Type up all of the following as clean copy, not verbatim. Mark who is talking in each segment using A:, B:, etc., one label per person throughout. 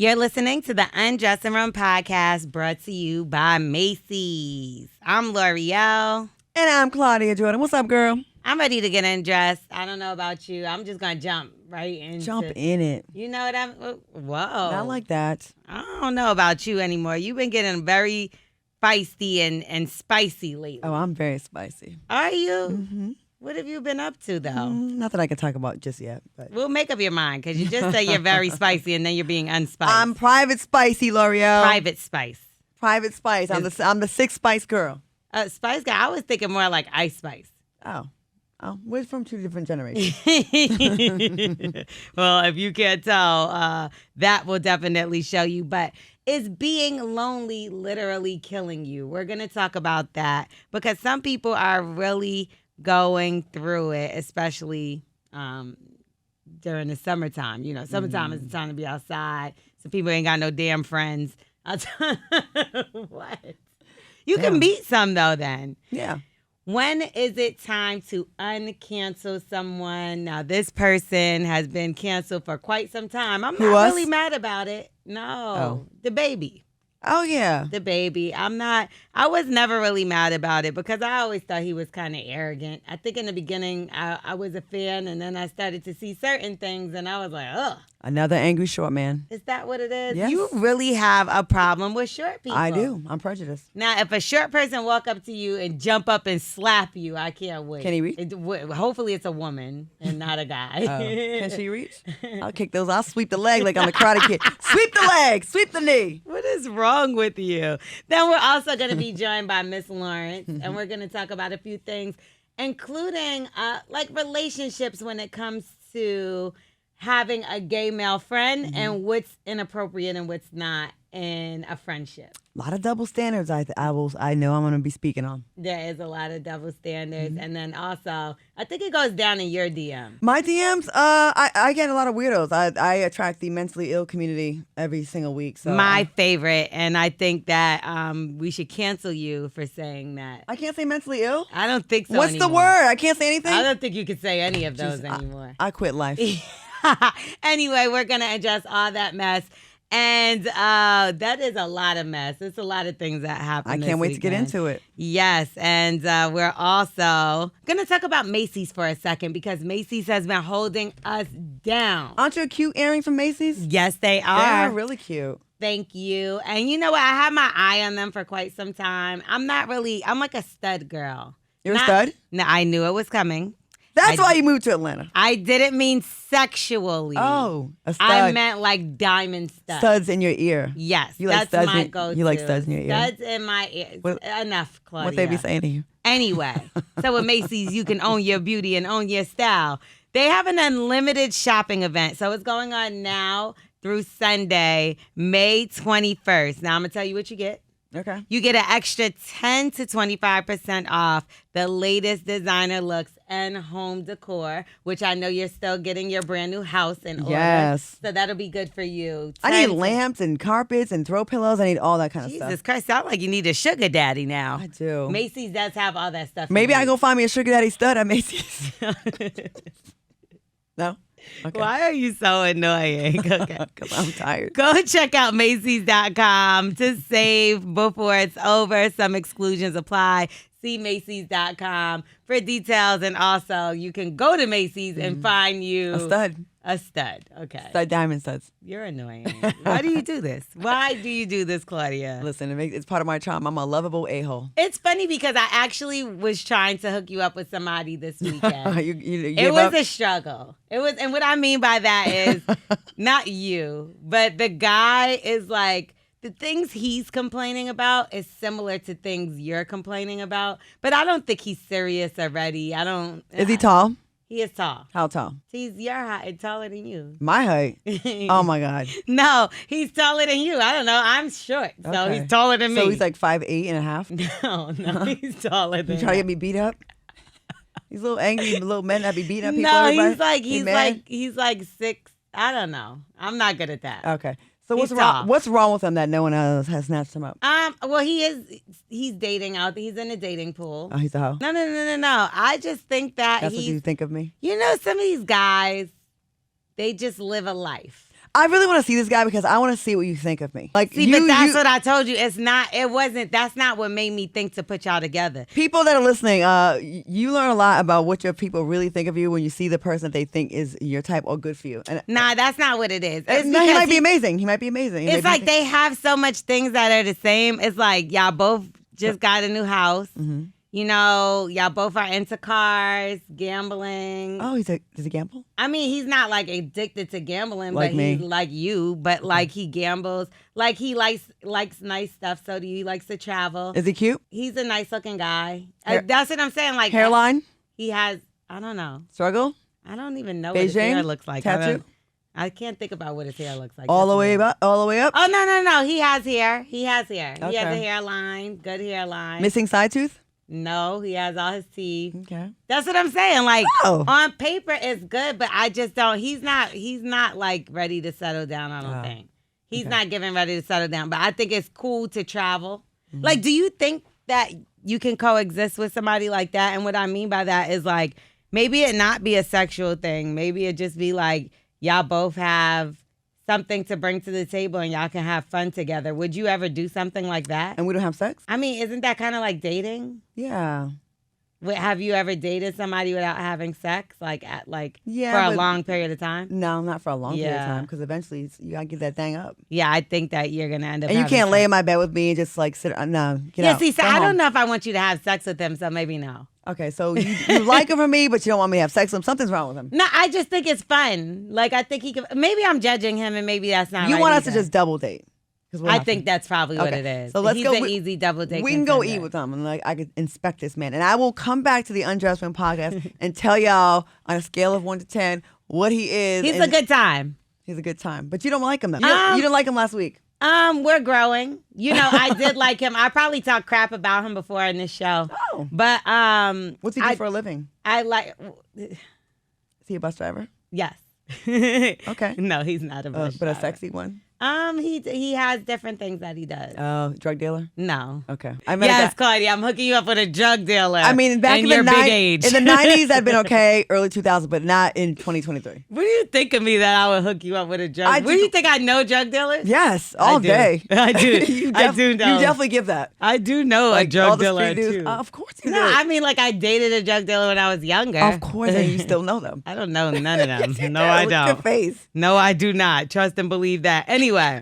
A: You're listening to the Undressing Room Podcast brought to you by Macy's. I'm L'Oreal.
B: And I'm Claudia Jordan. What's up, girl?
A: I'm ready to get undressed. I don't know about you. I'm just going to jump right into
B: Jump in it.
A: You know what I'm... Whoa.
B: Not like that.
A: I don't know about you anymore. You've been getting very feisty and spicy lately.
B: Oh, I'm very spicy.
A: Are you?
B: Mm-hmm.
A: What have you been up to, though?
B: Not that I can talk about just yet. But
A: We'll make up your mind, because you just say you're very spicy and then you're being unspiced.
B: I'm private spicy, L'Oreal.
A: Private spice.
B: Private spice. I'm the six spice girl.
A: Spice guy. I was thinking more like Ice Spice.
B: Oh, we're from two different generations.
A: Well, if you can't tell, that will definitely show you. But is being lonely literally killing you? We're going to talk about that because some people are really going through it, especially during the summertime. You know, summertime is the time to be outside. Some people ain't got no damn friends. What? You can meet some, though, then.
B: Yeah.
A: When is it time to uncancel someone? Now, this person has been canceled for quite some time. I'm not really mad about it. No. DaBaby.
B: Oh, yeah.
A: DaBaby. I was never really mad about it because I always thought he was kind of arrogant. I think in the beginning I was a fan, and then I started to see certain things and I was like, ugh.
B: Another angry short man.
A: Is that what it is?
B: Yes.
A: You really have a problem with short people.
B: I do. I'm prejudiced.
A: Now, if a short person walk up to you and jump up and slap you, I can't wait.
B: Can he reach?
A: Hopefully it's a woman and not a guy.
B: Can she reach? I'll kick those. I'll sweep the leg like I'm the Karate Kid. Sweep the leg. Sweep the knee.
A: What is wrong with you? Then we're also going to be joined by Miss Lawrence, and we're going to talk about a few things, including like relationships when it comes to having a gay male friend and what's inappropriate and what's not in a friendship.
B: A lot of double standards I know I'm going to be speaking on.
A: There is a lot of double standards. And then also, I think it goes down in your DM.
B: My DMs, I get a lot of weirdos. I attract the mentally ill community every single week. So
A: My favorite, and I think that we should cancel you for saying that.
B: I can't say mentally ill?
A: I don't think so
B: What's
A: anymore.
B: the word? I can't say anything?
A: I don't think you could say any of those anymore.
B: I quit life.
A: Anyway, we're going to address all that mess. And that is a lot of mess. It's a lot of things that happen.
B: I can't wait to get into it.
A: Yes. And we're also going to talk about Macy's for a second because Macy's has been holding us down.
B: Aren't you a cute earring from Macy's?
A: Yes, they are.
B: They're really cute.
A: Thank you. And you know what? I had my eye on them for quite some time. I'm like a stud girl.
B: You're a stud?
A: No, I knew it was coming.
B: That's why you moved to Atlanta.
A: I didn't mean sexually.
B: Oh, a stud.
A: I meant like diamond studs.
B: Studs in your ear.
A: Yes,
B: you like
A: that's
B: studs
A: my go-to.
B: You like studs in your ear.
A: Studs in my ear. Enough, Claudia.
B: What they be saying to you?
A: Anyway, so with Macy's, you can own your beauty and own your style. They have an unlimited shopping event. So it's going on now through Sunday, May 21st. Now I'm going to tell you what you get.
B: Okay.
A: You get an extra 10 to 25% off the latest designer looks and home decor, which I know you're still getting your brand new house in order.
B: Yes.
A: So that'll be good for you.
B: I need lamps and carpets and throw pillows. I need all that kind of stuff.
A: Jesus Christ, sound like you need a sugar daddy now.
B: I do.
A: Macy's does have all that stuff.
B: Maybe I go find me a sugar daddy stud at Macy's. No? Okay.
A: Why are you so annoying? Okay.
B: Because I'm tired.
A: Go check out Macy's.com to save before it's over. Some exclusions apply. See Macy's.com for details. And also, you can go to Macy's and find you
B: A stud.
A: A stud. Okay.
B: Stud diamond studs.
A: You're annoying. Why do you do this? Why do you do this, Claudia?
B: Listen, it's part of my charm. I'm a lovable a-hole.
A: It's funny because I actually was trying to hook you up with somebody this weekend.
B: you
A: it was a struggle. It was, and what I mean by that is not you, but the guy is like, the things he's complaining about is similar to things you're complaining about, but I don't think he's serious already.
B: Is he tall?
A: He is tall.
B: How tall?
A: He's your height, taller than you.
B: My height? Oh, my God.
A: No, he's taller than you. I don't know. I'm short, so
B: Okay.
A: he's taller than me.
B: So he's like 5'8" and a half?
A: No, he's taller than
B: You try to get me beat up? These little angry little men that be beating up people.
A: No,
B: everybody?
A: he's like 6. I don't know. I'm not good at that.
B: Okay. So
A: He's
B: what's wrong?
A: tall.
B: What's wrong with him that no one else has snatched him up?
A: Well, he's dating out there. He's in a dating pool.
B: Oh, he's a hoe?
A: No. I just think that
B: That's what you think of me?
A: you know, some of these guys, they just live a life.
B: I really want to see this guy because I want to see what you think of me. Like,
A: See, but that's what I told you. That's not what made me think to put y'all together.
B: People that are listening, you learn a lot about what your people really think of you when you see the person that they think is your type or good for you. And,
A: nah, that's not what it is.
B: no, he might be amazing. He might be amazing.
A: It's like they have so much things that are the same. It's like y'all both just got a new house.
B: Mm-hmm.
A: You know, y'all both are into cars, gambling.
B: Oh, does he gamble?
A: I mean, he's not like addicted to gambling,
B: Like
A: but
B: me.
A: he's like you. But like he gambles, like he likes nice stuff. So do you? He likes to travel.
B: Is he cute?
A: He's a nice looking guy. That's what I'm saying. Like
B: hairline?
A: He has. I don't know.
B: Struggle?
A: I don't even know what his
B: Beijing?
A: hair looks like.
B: Tattoo?
A: I can't think about what his hair looks like.
B: All the way up? All the way up?
A: Oh no! He has hair. He has hair. He has a
B: Okay.
A: hairline. Good hairline.
B: Missing side tooth?
A: No, he has all his teeth.
B: Okay.
A: That's what I'm saying. Like
B: Oh.
A: on paper, it's good, but I just don't. He's not like ready to settle down. I don't think he's not getting ready to settle down. But I think it's cool to travel.
B: Mm-hmm.
A: Like, do you think that you can coexist with somebody like that? And what I mean by that is like maybe it not be a sexual thing. Maybe it just be like y'all both have something to bring to the table and y'all can have fun together. Would you ever do something like that?
B: And we don't have sex?
A: I mean, isn't that kind of like dating?
B: Yeah.
A: Have you ever dated somebody without having sex, like
B: Yeah,
A: for a
B: but-
A: long period of time?
B: No, not for a long period of
A: Yeah.
B: time because eventually you got to give that thing up.
A: Yeah, I think that you're gonna end up.
B: And you
A: having
B: can't lay
A: sex.
B: in my bed with me and just like sit. No, get
A: Yeah,
B: out.
A: see, so
B: Go
A: I
B: home.
A: don't know if I want you to have sex with him, so maybe no.
B: Okay, so you like him for me, but you don't want me to have sex with him. Something's wrong with him.
A: No, I just think it's fun. Like I think he could. Maybe I'm judging him, and maybe that's not.
B: You
A: right
B: want us to
A: either.
B: just double date? 'Cause we'll
A: I
B: have
A: think
B: to.
A: that's probably what
B: Okay,
A: it is.
B: so let's
A: He's
B: go.
A: an easy double date.
B: We can go
A: contender.
B: eat with him, and like I could inspect this man, and I will come back to the Undressing Room podcast and tell y'all on a scale of 1 to 10 what he is.
A: He's
B: and
A: a good time.
B: He's a good time, but you don't like him though. You didn't like him last week.
A: We're growing. You know, I did like him. I probably talked crap about him before in this show.
B: Oh.
A: But
B: What's he do for a living?
A: I like.
B: Is he a bus driver?
A: Yes.
B: Okay.
A: No, he's not a bus
B: but a
A: driver.
B: sexy one.
A: He has different things that he does.
B: Oh, drug dealer.
A: No.
B: Okay. I met a
A: Yes,
B: guy-
A: Claudia, I'm hooking you up with a drug dealer.
B: I mean, back in
A: your
B: the
A: big age.
B: in the 90s, that'd been okay. Early 2000s, but not in 2023.
A: What do you think of me that I would hook you up with a drug?
B: I
A: What do
B: do-
A: you think I know drug dealers?
B: Yes, all
A: I do.
B: day.
A: I do.
B: you
A: I do know.
B: You definitely give that.
A: I do know
B: Like,
A: a drug
B: all the
A: dealer
B: street news.
A: too.
B: Of course you
A: No,
B: do.
A: I mean like I dated a drug dealer when I was younger.
B: Of course, and you still know them.
A: I don't know none of them.
B: Yes, you
A: No,
B: do.
A: I
B: Look at your
A: don't.
B: face.
A: No, I do not. Trust and believe that. Anyway,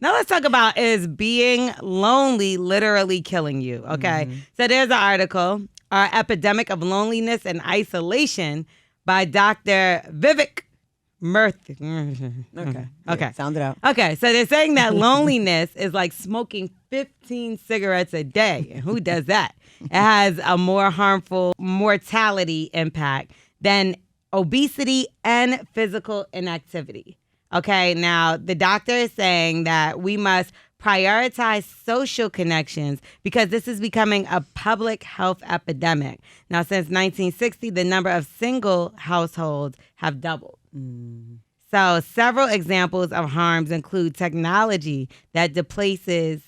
A: now let's talk about is being lonely literally killing you? Okay. So there's an article, Our Epidemic of Loneliness and Isolation by Dr. Vivek Murthy.
B: Okay.
A: Okay.
B: Yeah, sound it out.
A: Okay, so they're saying that loneliness is like smoking 15 cigarettes a day. And who does that? It has a more harmful mortality impact than obesity and physical inactivity. Okay, now the doctor is saying that we must prioritize social connections because this is becoming a public health epidemic. Now, since 1960, the number of single households have doubled. So several examples of harms include technology that displaces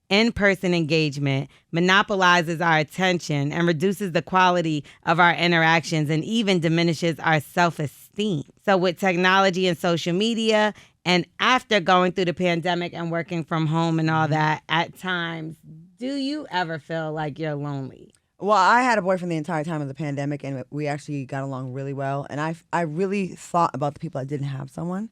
A: in-person engagement, monopolizes our attention, and reduces the quality of our interactions and even diminishes our self-esteem. So with technology and social media, and after going through the pandemic and working from home and all that, at times, do you ever feel like you're lonely?
B: Well, I had a boyfriend the entire time of the pandemic, and we actually got along really well. And I really thought about the people that didn't have someone,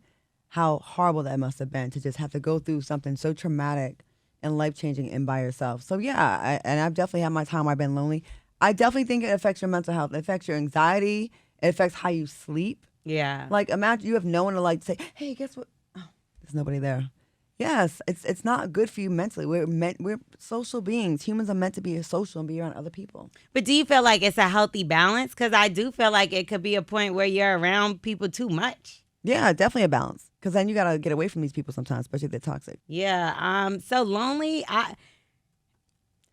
B: how horrible that must have been to just have to go through something so traumatic and life-changing and by yourself. So yeah, I've definitely had my time where I've been lonely. I definitely think it affects your mental health. It affects your anxiety. It affects how you sleep.
A: Yeah.
B: Like imagine you have no one to like say, hey, guess what? Oh, there's nobody there. Yes, it's not good for you mentally. We're social beings. Humans are meant to be social and be around other people.
A: But do you feel like it's a healthy balance? Because I do feel like it could be a point where you're around people too much.
B: Yeah, definitely a balance. Because then you gotta get away from these people sometimes, especially if they're toxic.
A: Yeah. So lonely.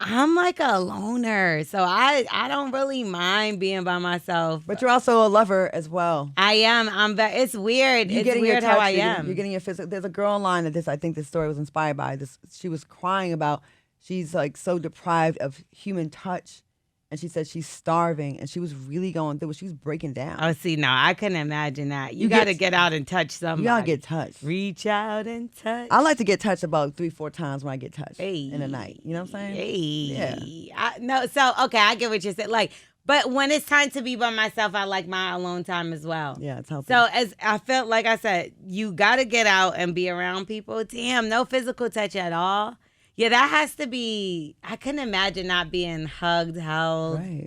A: I'm like a loner, so I don't really mind being by myself.
B: But you're also a lover as well.
A: I am. It's weird.
B: You're
A: It's
B: getting your
A: weird how
B: touch,
A: I
B: you're
A: am.
B: You're getting your physical. There's a girl online that I think this story was inspired by. She was crying about she's like so deprived of human touch and she said she's starving, and she was really going through it. She was breaking down.
A: Oh, see, no, I couldn't imagine that. You got to get out and touch somebody.
B: You gotta get touched.
A: Reach out and touch.
B: I like to get touched about 3-4 times when I get touched
A: Hey.
B: in a night. You know what I'm saying?
A: Hey. Yeah. So, okay, I get what you said. Like, but when it's time to be by myself, I like my alone time as well.
B: Yeah, it's healthy.
A: So as I felt, like I said, you got to get out and be around people. Damn, no physical touch at all. Yeah, that has to be, I couldn't imagine not being hugged, held.
B: Right.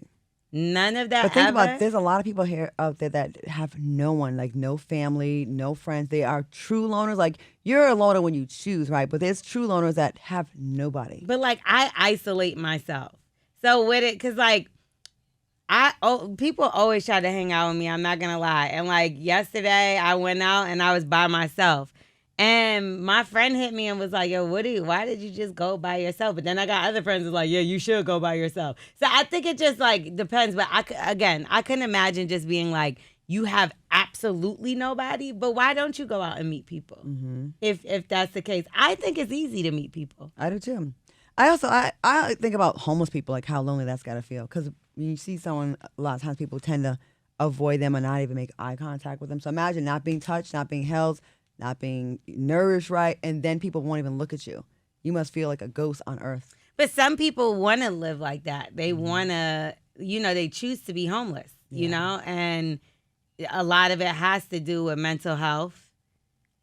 A: None of that.
B: But think
A: ever.
B: about, there's a lot of people here out there that have no one, like no family, no friends. They are true loners. Like, you're a loner when you choose, right? But there's true loners that have nobody.
A: But like, I isolate myself. So with it, because like, people always try to hang out with me. I'm not gonna lie. And like yesterday, I went out and I was by myself. And my friend hit me and was like, yo, why did you just go by yourself? But then I got other friends who was like, yeah, you should go by yourself. So I think it just like depends. But I couldn't imagine just being like, you have absolutely nobody, but why don't you go out and meet people?
B: Mm-hmm.
A: If that's the case. I think it's easy to meet people.
B: I do too. I think about homeless people, like how lonely that's got to feel. Because when you see someone, a lot of times people tend to avoid them or not even make eye contact with them. So imagine not being touched, not being held, not being nourished right, and then people won't even look at you. You must feel like a ghost on earth.
A: But some people want to live like that. They want to, they choose to be homeless, and a lot of it has to do with mental health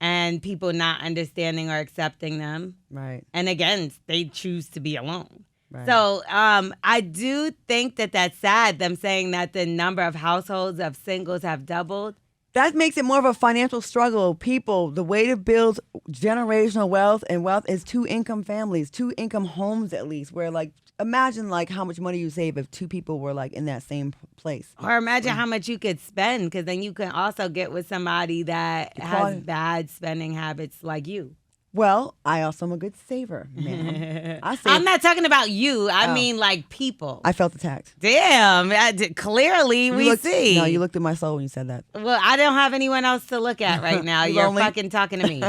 A: and people not understanding or accepting them.
B: Right.
A: And again, they choose to be alone.
B: Right.
A: So I do think that that's sad, them saying that the number of households of singles have doubled.
B: That makes it more of a financial struggle. People, the way to build generational wealth is 2-income families, 2-income homes at least, where like, imagine like how much money you save if 2 people were like in that same place.
A: Or imagine how much you could spend, because then you can also get with somebody that has bad spending habits like you.
B: Well, I also am a good saver, ma'am.
A: I'm not talking about you. I mean like people.
B: I felt attacked.
A: Damn. Clearly we see.
B: No, you looked at my soul when you said that.
A: Well, I don't have anyone else to look at right now. You're fucking talking to me.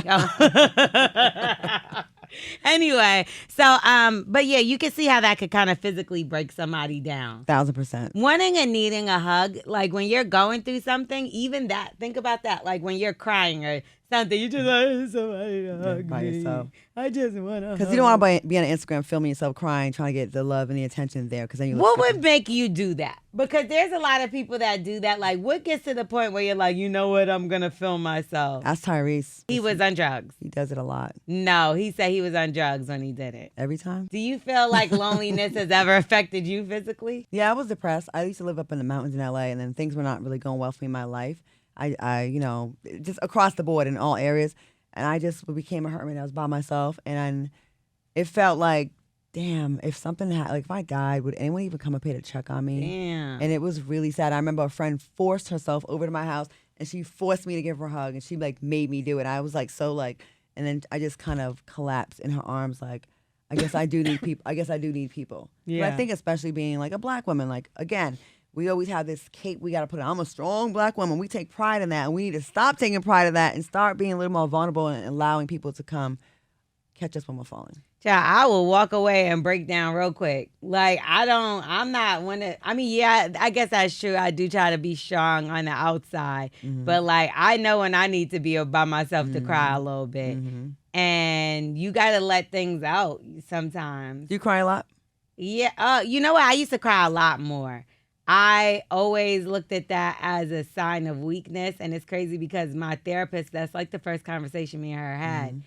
A: Anyway, so, but yeah, you can see how that could kind of physically break somebody down.
B: 1000%.
A: Wanting and needing a hug, like when you're going through something, even that, think about that. Like when you're crying or something, you just like, somebody to hug
B: by
A: me.
B: yourself.
A: I just want to hug.
B: Because you don't want to be on Instagram filming yourself crying, trying to get the love and the attention there. Because then you.
A: What would make you do that? Because there's a lot of people that do that. Like, what gets to the point where you're like, you know what, I'm going to film myself?
B: Ask Tyrese.
A: He was on drugs.
B: He does it a lot.
A: No, he said he was on drugs when he did it.
B: Every time?
A: Do you feel like loneliness has ever affected you physically?
B: Yeah, I was depressed. I used to live up in the mountains in LA, and then things were not really going well for me in my life. I just across the board in all areas. And I just became a hermit. I was by myself, and it felt like, damn, if something if I died, would anyone even come up here to check on me?
A: Damn.
B: And it was really sad. I remember a friend forced herself over to my house, and she forced me to give her a hug, and she like made me do it. I was like so like, and then I just kind of collapsed in her arms, like, I guess I do need people. I guess I do need people.
A: Yeah.
B: But I think especially being like a black woman, like again. We always have this cape we got to put on. I'm a strong black woman. We take pride in that. And we need to stop taking pride in that and start being a little more vulnerable and allowing people to come catch us when we're falling.
A: Yeah, I will walk away and break down real quick. Like, I mean, yeah, I guess that's true. I do try to be strong on the outside. Mm-hmm. But, like, I know when I need to be by myself to cry a little bit. Mm-hmm. And you got to let things out sometimes.
B: Do you cry a lot?
A: Yeah. You know what? I used to cry a lot more. I always looked at that as a sign of weakness. And it's crazy because my therapist, that's like the first conversation me and her had. Mm-hmm.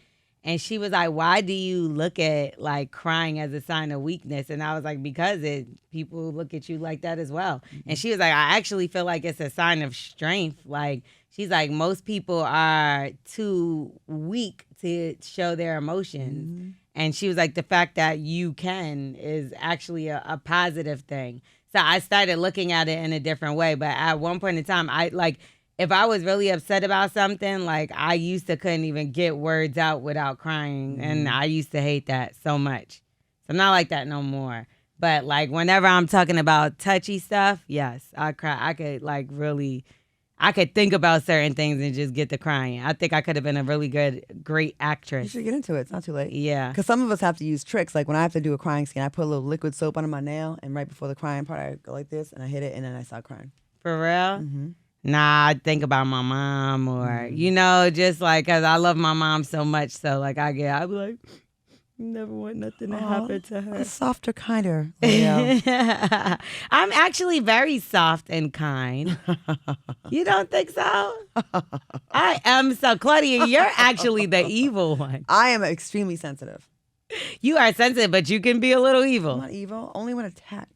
A: And she was like, why do you look at like crying as a sign of weakness? And I was like, because people look at you like that as well. Mm-hmm. And she was like, I actually feel like it's a sign of strength. Like, she's like, most people are too weak to show their emotions. Mm-hmm. And she was like, the fact that you can is actually a positive thing. So I started looking at it in a different way. But at one point in time, if I was really upset about something, like I used to couldn't even get words out without crying. Mm-hmm. And I used to hate that so much. So I'm not like that no more. But like whenever I'm talking about touchy stuff, yes, I cry. I could like really, I could think about certain things and just get to crying. I think I could have been a really great actress.
B: You should get into it. It's not too late.
A: Yeah.
B: Because some of us have to use tricks. Like when I have to do a crying scene, I put a little liquid soap under my nail, and right before the crying part, I go like this, and I hit it, and then I start crying.
A: For real?
B: Mm-hmm.
A: Nah, I think about my mom or, just like, because I love my mom so much. So, like, I'll be like, never want nothing to happen to her.
B: A softer, kinder. I'm
A: actually very soft and kind. You don't think so? I am so. Claudia, you're actually the evil one.
B: I am extremely sensitive.
A: You are sensitive, but you can be a little evil.
B: I'm not evil, only when attacked.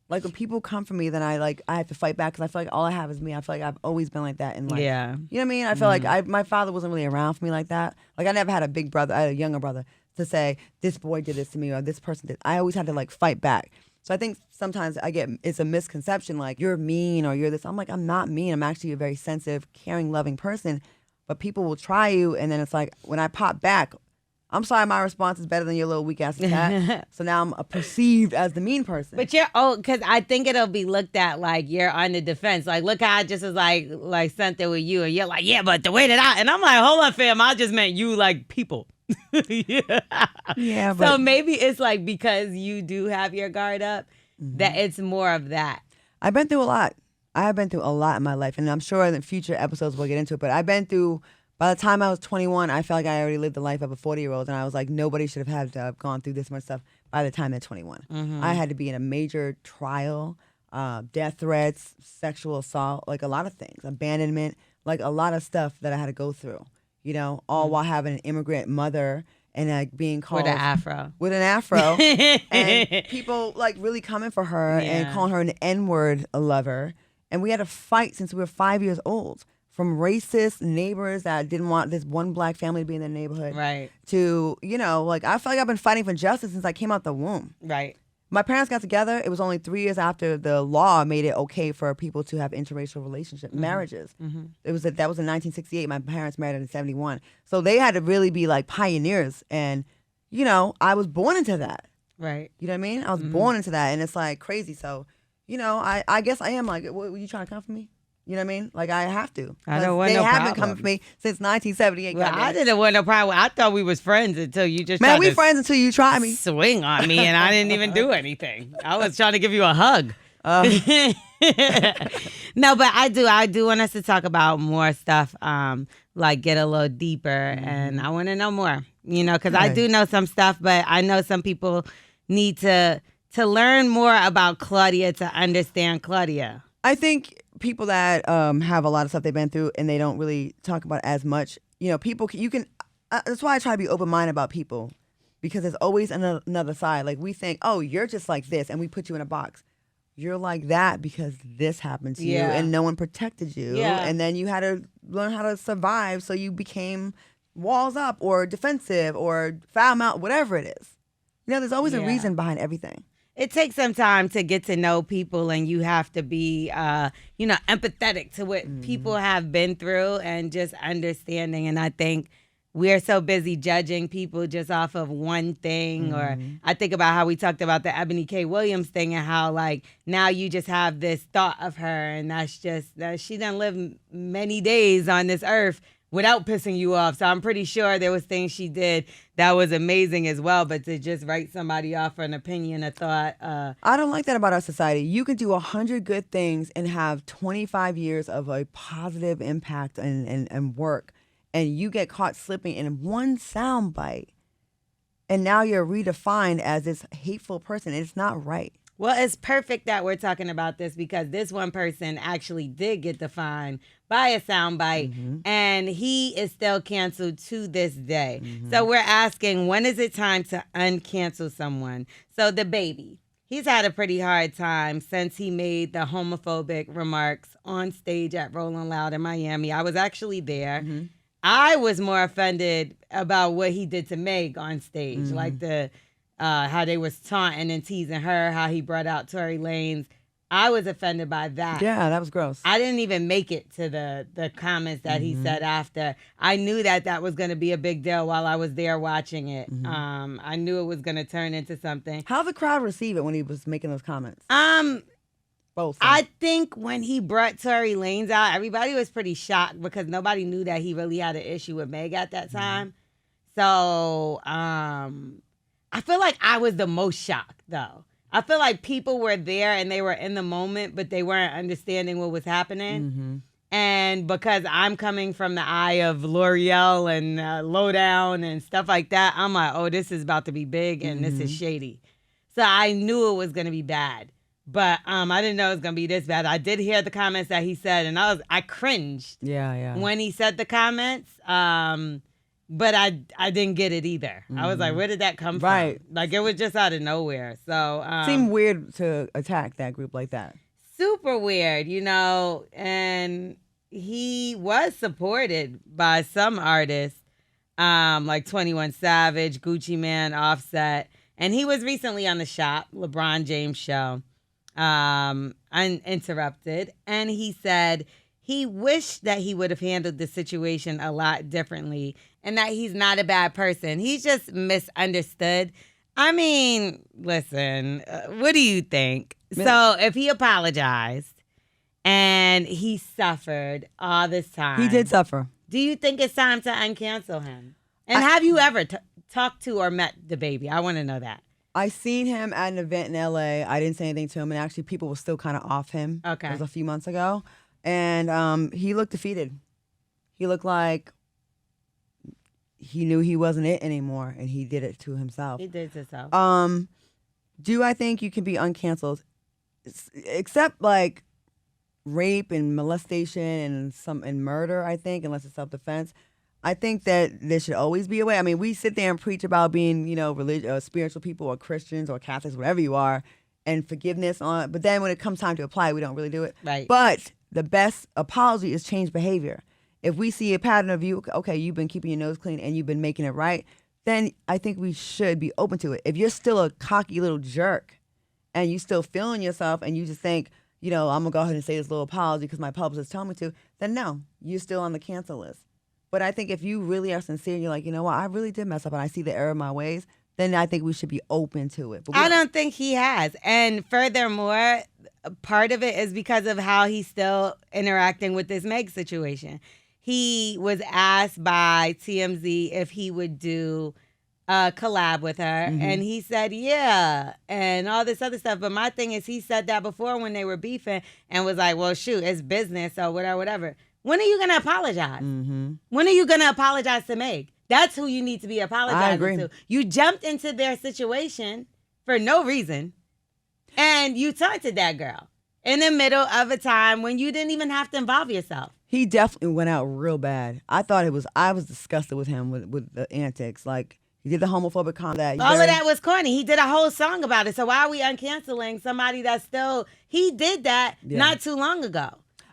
B: Like when people come for me, then I have to fight back because I feel like all I have is me. I feel like I've always been like that in life.
A: Yeah.
B: You know what I mean? I feel like my father wasn't really around for me like that. Like I never had a big brother. I had a younger brother to say, this boy did this to me or this person did. I always had to like fight back. So I think sometimes it's a misconception like you're mean or you're this. I'm like, I'm not mean. I'm actually a very sensitive, caring, loving person. But people will try you and then it's like when I pop back, I'm sorry, my response is better than your little weak ass attack. So now I'm perceived as the mean person.
A: But because I think it'll be looked at like you're on the defense. Like, look how I just was like something with you, and you're like, yeah, but the way that and I'm like, hold on, fam, I just meant you like people.
B: Yeah. But
A: So maybe it's like because you do have your guard up, that it's more of that.
B: I've been through a lot. I have been through a lot in my life, and I'm sure in the future episodes we'll get into it. But I've been through. By the time I was 21, I felt like I already lived the life of a 40-year-old, and I was like, nobody should have had to have gone through this much stuff by the time they're 21. I had to be in a major trial, death threats, sexual assault, like a lot of things, abandonment, like a lot of stuff that I had to go through, all while having an immigrant mother and like being called
A: With an afro.
B: With an afro. And people like really coming for her and calling her an N-word lover. And we had to fight since we were 5 years old. From racist neighbors that didn't want this one black family to be in their neighborhood.
A: Right.
B: To, like I feel like I've been fighting for justice since I came out the womb.
A: Right.
B: My parents got together. It was only 3 years after the law made it okay for people to have interracial relationships, marriages. That was in 1968. My parents married in 71. So they had to really be like pioneers. And, I was born into that.
A: Right.
B: You know what I mean? I was born into that. And it's like crazy. So, I guess I am like, were you trying to come for me? You know what I mean? Like, I have to.
A: I don't want
B: they
A: no
B: have
A: problem.
B: been coming for me since 1978.
A: Well, I didn't want no problem. I thought we was friends until you just
B: Man,
A: tried
B: we
A: to
B: friends until you try me.
A: swing on me, and I didn't even do anything. I was trying to give you a hug. No, but I do want us to talk about more stuff, like get a little deeper, and I want to know more, because I do know some stuff, but I know some people need to learn more about Claudia to understand Claudia.
B: I think people that have a lot of stuff they've been through and they don't really talk about as much, people, you can, that's why I try to be open-minded about people, because there's always another side. Like we think, oh, you're just like this, and we put you in a box. You're like that because this happened to you and no one protected you.
A: Yeah.
B: And then you had to learn how to survive, so you became walls up or defensive or foul mouth, whatever it is. There's always a reason behind everything.
A: It takes some time to get to know people, and you have to be, empathetic to what people have been through and just understanding. And I think we're so busy judging people just off of one thing. Or I think about how we talked about the Ebony K. Williams thing and how, like, now you just have this thought of her, and that's just that she done lived many days on this earth without pissing you off. So I'm pretty sure there was things she did that was amazing as well. But to just write somebody off for an opinion, a thought.
B: I don't like that about our society. You can do 100 good things and have 25 years of a positive impact and work. And you get caught slipping in one soundbite. And now you're redefined as this hateful person. It's not right.
A: Well, it's perfect that we're talking about this because this one person actually did get defined by a soundbite, and he is still canceled to this day. So we're asking, when is it time to uncancel someone? So DaBaby, he's had a pretty hard time since he made the homophobic remarks on stage at Rolling Loud in Miami. I was actually there. I was more offended about what he did to Meg on stage, like the how they was taunting and teasing her, how he brought out Tory Lanez. I was offended by that.
B: Yeah, that was gross.
A: I didn't even make it to the comments that he said after. I knew that was going to be a big deal while I was there watching it. I knew it was going to turn into something.
B: How did the crowd receive it when he was making those comments? Both.
A: I think when he brought Tory Lanez out, everybody was pretty shocked because nobody knew that he really had an issue with Meg at that time. So I feel like I was the most shocked, though. I feel like people were there and they were in the moment, but they weren't understanding what was happening. And because I'm coming from the eye of L'Oreal and Lowdown and stuff like that, I'm like, oh, this is about to be big and this is shady. So I knew it was going to be bad. But I didn't know it was going to be this bad. I did hear the comments that he said, and I cringed when he said the comments. But I didn't get it either. I was like, where did that come from? Like, it was just out of nowhere. So
B: seemed weird to attack that group like that.
A: Super weird, and he was supported by some artists, like 21 Savage, Gucci Mane, Offset. And he was recently on the Shop, LeBron James show, Uninterrupted. And he said he wished that he would have handled the situation a lot differently and that he's not a bad person. He's just misunderstood. I mean, listen, what do you think? So if he apologized and he suffered all this time.
B: He did suffer.
A: Do you think it's time to uncancel him? And have you ever talked to or met DaBaby? I want to know that.
B: I seen him at an event in L.A. I didn't say anything to him, and actually people were still kind of off him.
A: Okay.
B: It was a few months ago. And he looked defeated. He looked like he knew he wasn't it anymore, and he did it to himself.
A: He did it to himself.
B: Do I think you can be uncanceled? Except like rape and molestation and murder, I think, unless it's self-defense. I think that there should always be a way. I mean, we sit there and preach about being, religious, spiritual people or Christians or Catholics, whatever you are, and forgiveness on. But then when it comes time to apply, we don't really do it.
A: Right.
B: But the best apology is change behavior. If we see a pattern of you, okay, you've been keeping your nose clean and you've been making it right, then I think we should be open to it. If you're still a cocky little jerk and you still feeling yourself and you just think, I'm going to go ahead and say this little apology because my publicist told me to, then no, you're still on the cancel list. But I think if you really are sincere and you're like, you know what, I really did mess up and I see the error of my ways, then I think we should be open to it. But
A: I don't think he has. And furthermore, part of it is because of how he's still interacting with this Meg situation. He was asked by TMZ if he would do a collab with her, and he said, yeah, and all this other stuff. But my thing is, he said that before when they were beefing and was like, well, shoot, it's business, so whatever. When are you going to apologize? When are you going to apologize to Meg? That's who you need to be apologizing to. You jumped into their situation for no reason, and you taunted that girl in the middle of a time when you didn't even have to involve yourself.
B: He definitely went out real bad. I was disgusted with him with the antics. Like, he did the homophobic comment.
A: All of that was corny. He did a whole song about it. So why are we uncanceling somebody that's still, he did that not too long ago.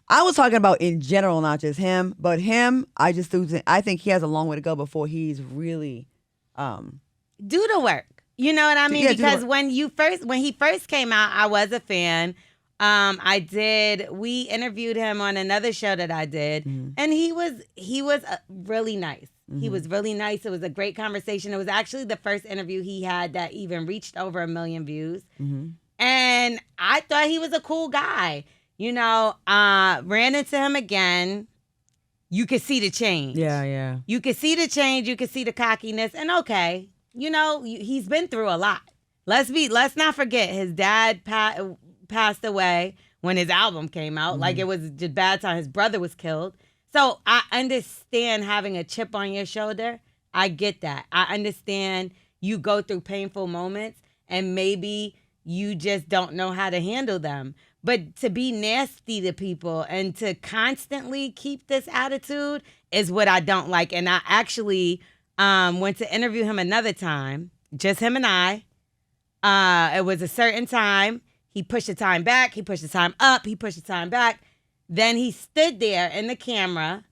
B: I was talking about in general, not just him, but him, I think he has a long way to go before he's really
A: do the work. You know what I mean? Because when he first came out, I was a fan. We interviewed him on another show that I did, and he was really nice. He was really nice. It was a great conversation. It was actually the first interview he had that even reached over 1 million views. And I thought he was a cool guy. Ran into him again. You could see the change.
B: Yeah.
A: You could see the change. You could see the cockiness. And okay, he's been through a lot. Let's not forget his dad passed away when his album came out. Like, it was just bad time. His brother was killed. So I understand having a chip on your shoulder. I get that. I understand you go through painful moments and maybe you just don't know how to handle them. But to be nasty to people and to constantly keep this attitude is what I don't like. And I actually went to interview him another time, just him and I. It was a certain time. He pushed the time back. He pushed the time up. He pushed the time back. Then he stood there in the camera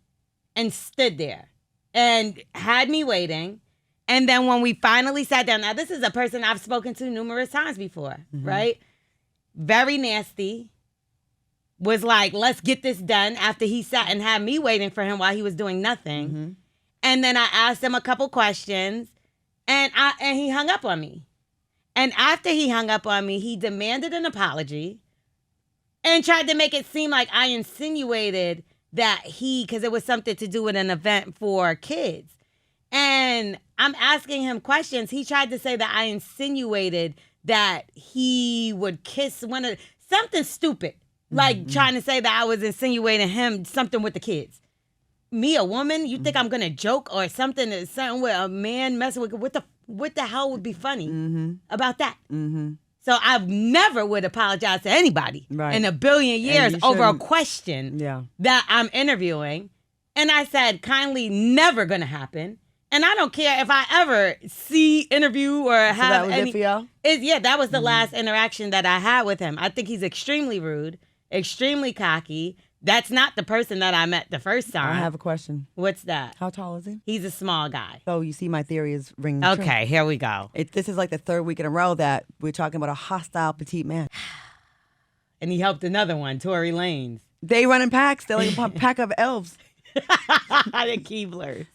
A: and stood there and had me waiting. And then when we finally sat down, now this is a person I've spoken to numerous times before, right? Very nasty. Was like, let's get this done after he sat and had me waiting for him while he was doing nothing. And then I asked him a couple questions and he hung up on me. And after he hung up on me, he demanded an apology. and tried to make it seem like I insinuated that because it was something to do with an event for kids. And I'm asking him questions. He tried to say that I insinuated that he would kiss something stupid, like trying to say that I was insinuating him something with the kids. Me, a woman, you think I'm gonna joke or something with a man messing with? What the hell would be funny about that? So I never would apologize to anybody in a billion years over a question that I'm interviewing. And I said, kindly, never gonna happen. And I don't care if I ever interview or have
B: that was it for y'all?
A: That was the last interaction that I had with him. I think he's extremely rude, extremely cocky. That's not the person that I met the first time.
B: I have a question.
A: What's that?
B: How tall is he?
A: He's a small guy.
B: So you see my theory is ringing true.
A: Okay, here we go.
B: This is like the third week in a row that we're talking about a hostile petite man.
A: And he helped another one, Tory Lanez.
B: They run in packs. They're like a pack of elves.
A: The Keeblers.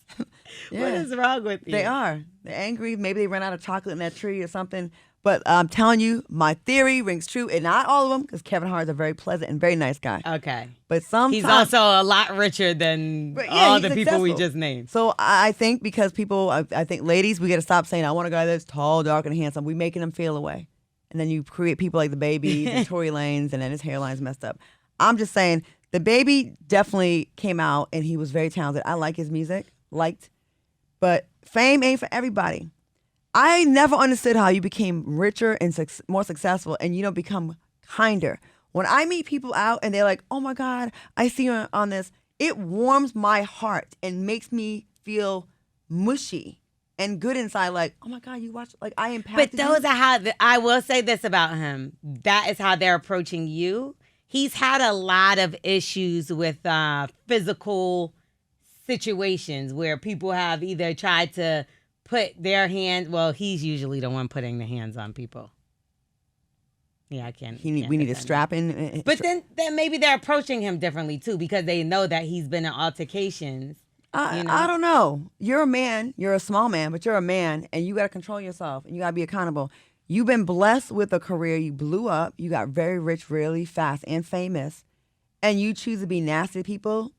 B: Yeah.
A: What is wrong with you?
B: They are. They're angry. Maybe they ran out of chocolate in that tree or something. But I'm telling you, my theory rings true. And not all of them, because Kevin Hart's a very pleasant and very nice guy.
A: Okay.
B: But sometimes...
A: He's also a lot richer than all the people we just named.
B: So I think because people, I think ladies, we got to stop saying, I want a guy that's tall, dark, and handsome. We're making them feel away. And then you create people like DaBaby and Tory Lanez, and then his hairline's messed up. I'm just saying, DaBaby definitely came out, and he was very talented. I like his music. But fame ain't for everybody. I never understood how you became richer and more successful and you don't become kinder. When I meet people out and they're like, oh my God, I see you on this, it warms my heart and makes me feel mushy and good inside. Like, oh my God, you watch, like I impacted
A: But those are how, I will say this about him. That is how they're approaching you. He's had a lot of issues with physical situations where people have either tried to put their hands. Well, he's usually the one putting the hands on people. Yeah, I can't.
B: We need a strap in.
A: But then maybe they're approaching him differently too because they know that he's been in altercations.
B: I don't know. You're a man. You're a small man, but you're a man, and you got to control yourself, and you got to be accountable. You've been blessed with a career. You blew up. You got very rich really fast and famous, and you choose to be nasty to people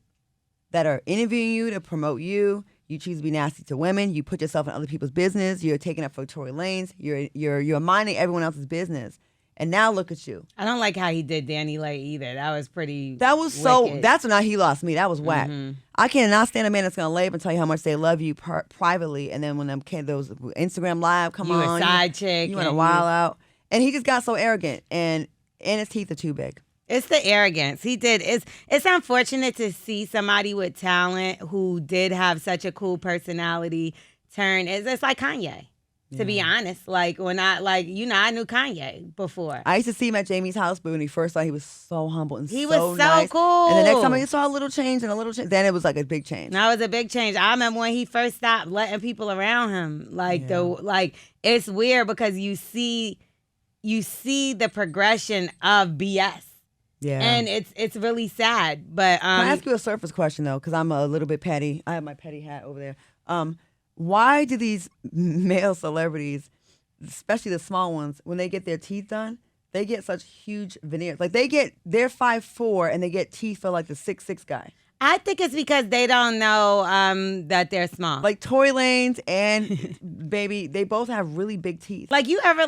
B: that are interviewing you to promote you. You choose to be nasty to women. You put yourself in other people's business. You're taking up for Tory Lanez. You're minding everyone else's business. And now look at you.
A: I don't like how he did Danny Lay either. That was pretty.
B: That was wicked. That's when he lost me. That was whack. I cannot stand a man that's gonna lay up and tell you how much they love you privately, and then when those Instagram Live come on,
A: you a side chick,
B: you want to wild out, and he just got so arrogant, and his teeth are too big.
A: It's the arrogance. He did. It's unfortunate to see somebody with talent who did have such a cool personality turn. It's like Kanye. To be honest, like when I knew Kanye before.
B: I used to see him at Jamie's house, but when he first saw, he was so humble and
A: he
B: so
A: was so
B: nice.
A: cool.
B: And the next time I saw a little change and a little change, then it was like a big change.
A: No, it was a big change. I remember when he first stopped letting people around him. It's weird because you see the progression of BS.
B: Yeah.
A: And it's really sad. But
B: Can I ask you a surface question though, because I'm a little bit petty. I have my petty hat over there. Why do these male celebrities, especially the small ones, when they get their teeth done, they get such huge veneers? Like they're 5'4" and they get teeth for like the 6'6" guy.
A: I think it's because they don't know that they're small.
B: Like Tory Lanez and Baby, they both have really big teeth.
A: Like you ever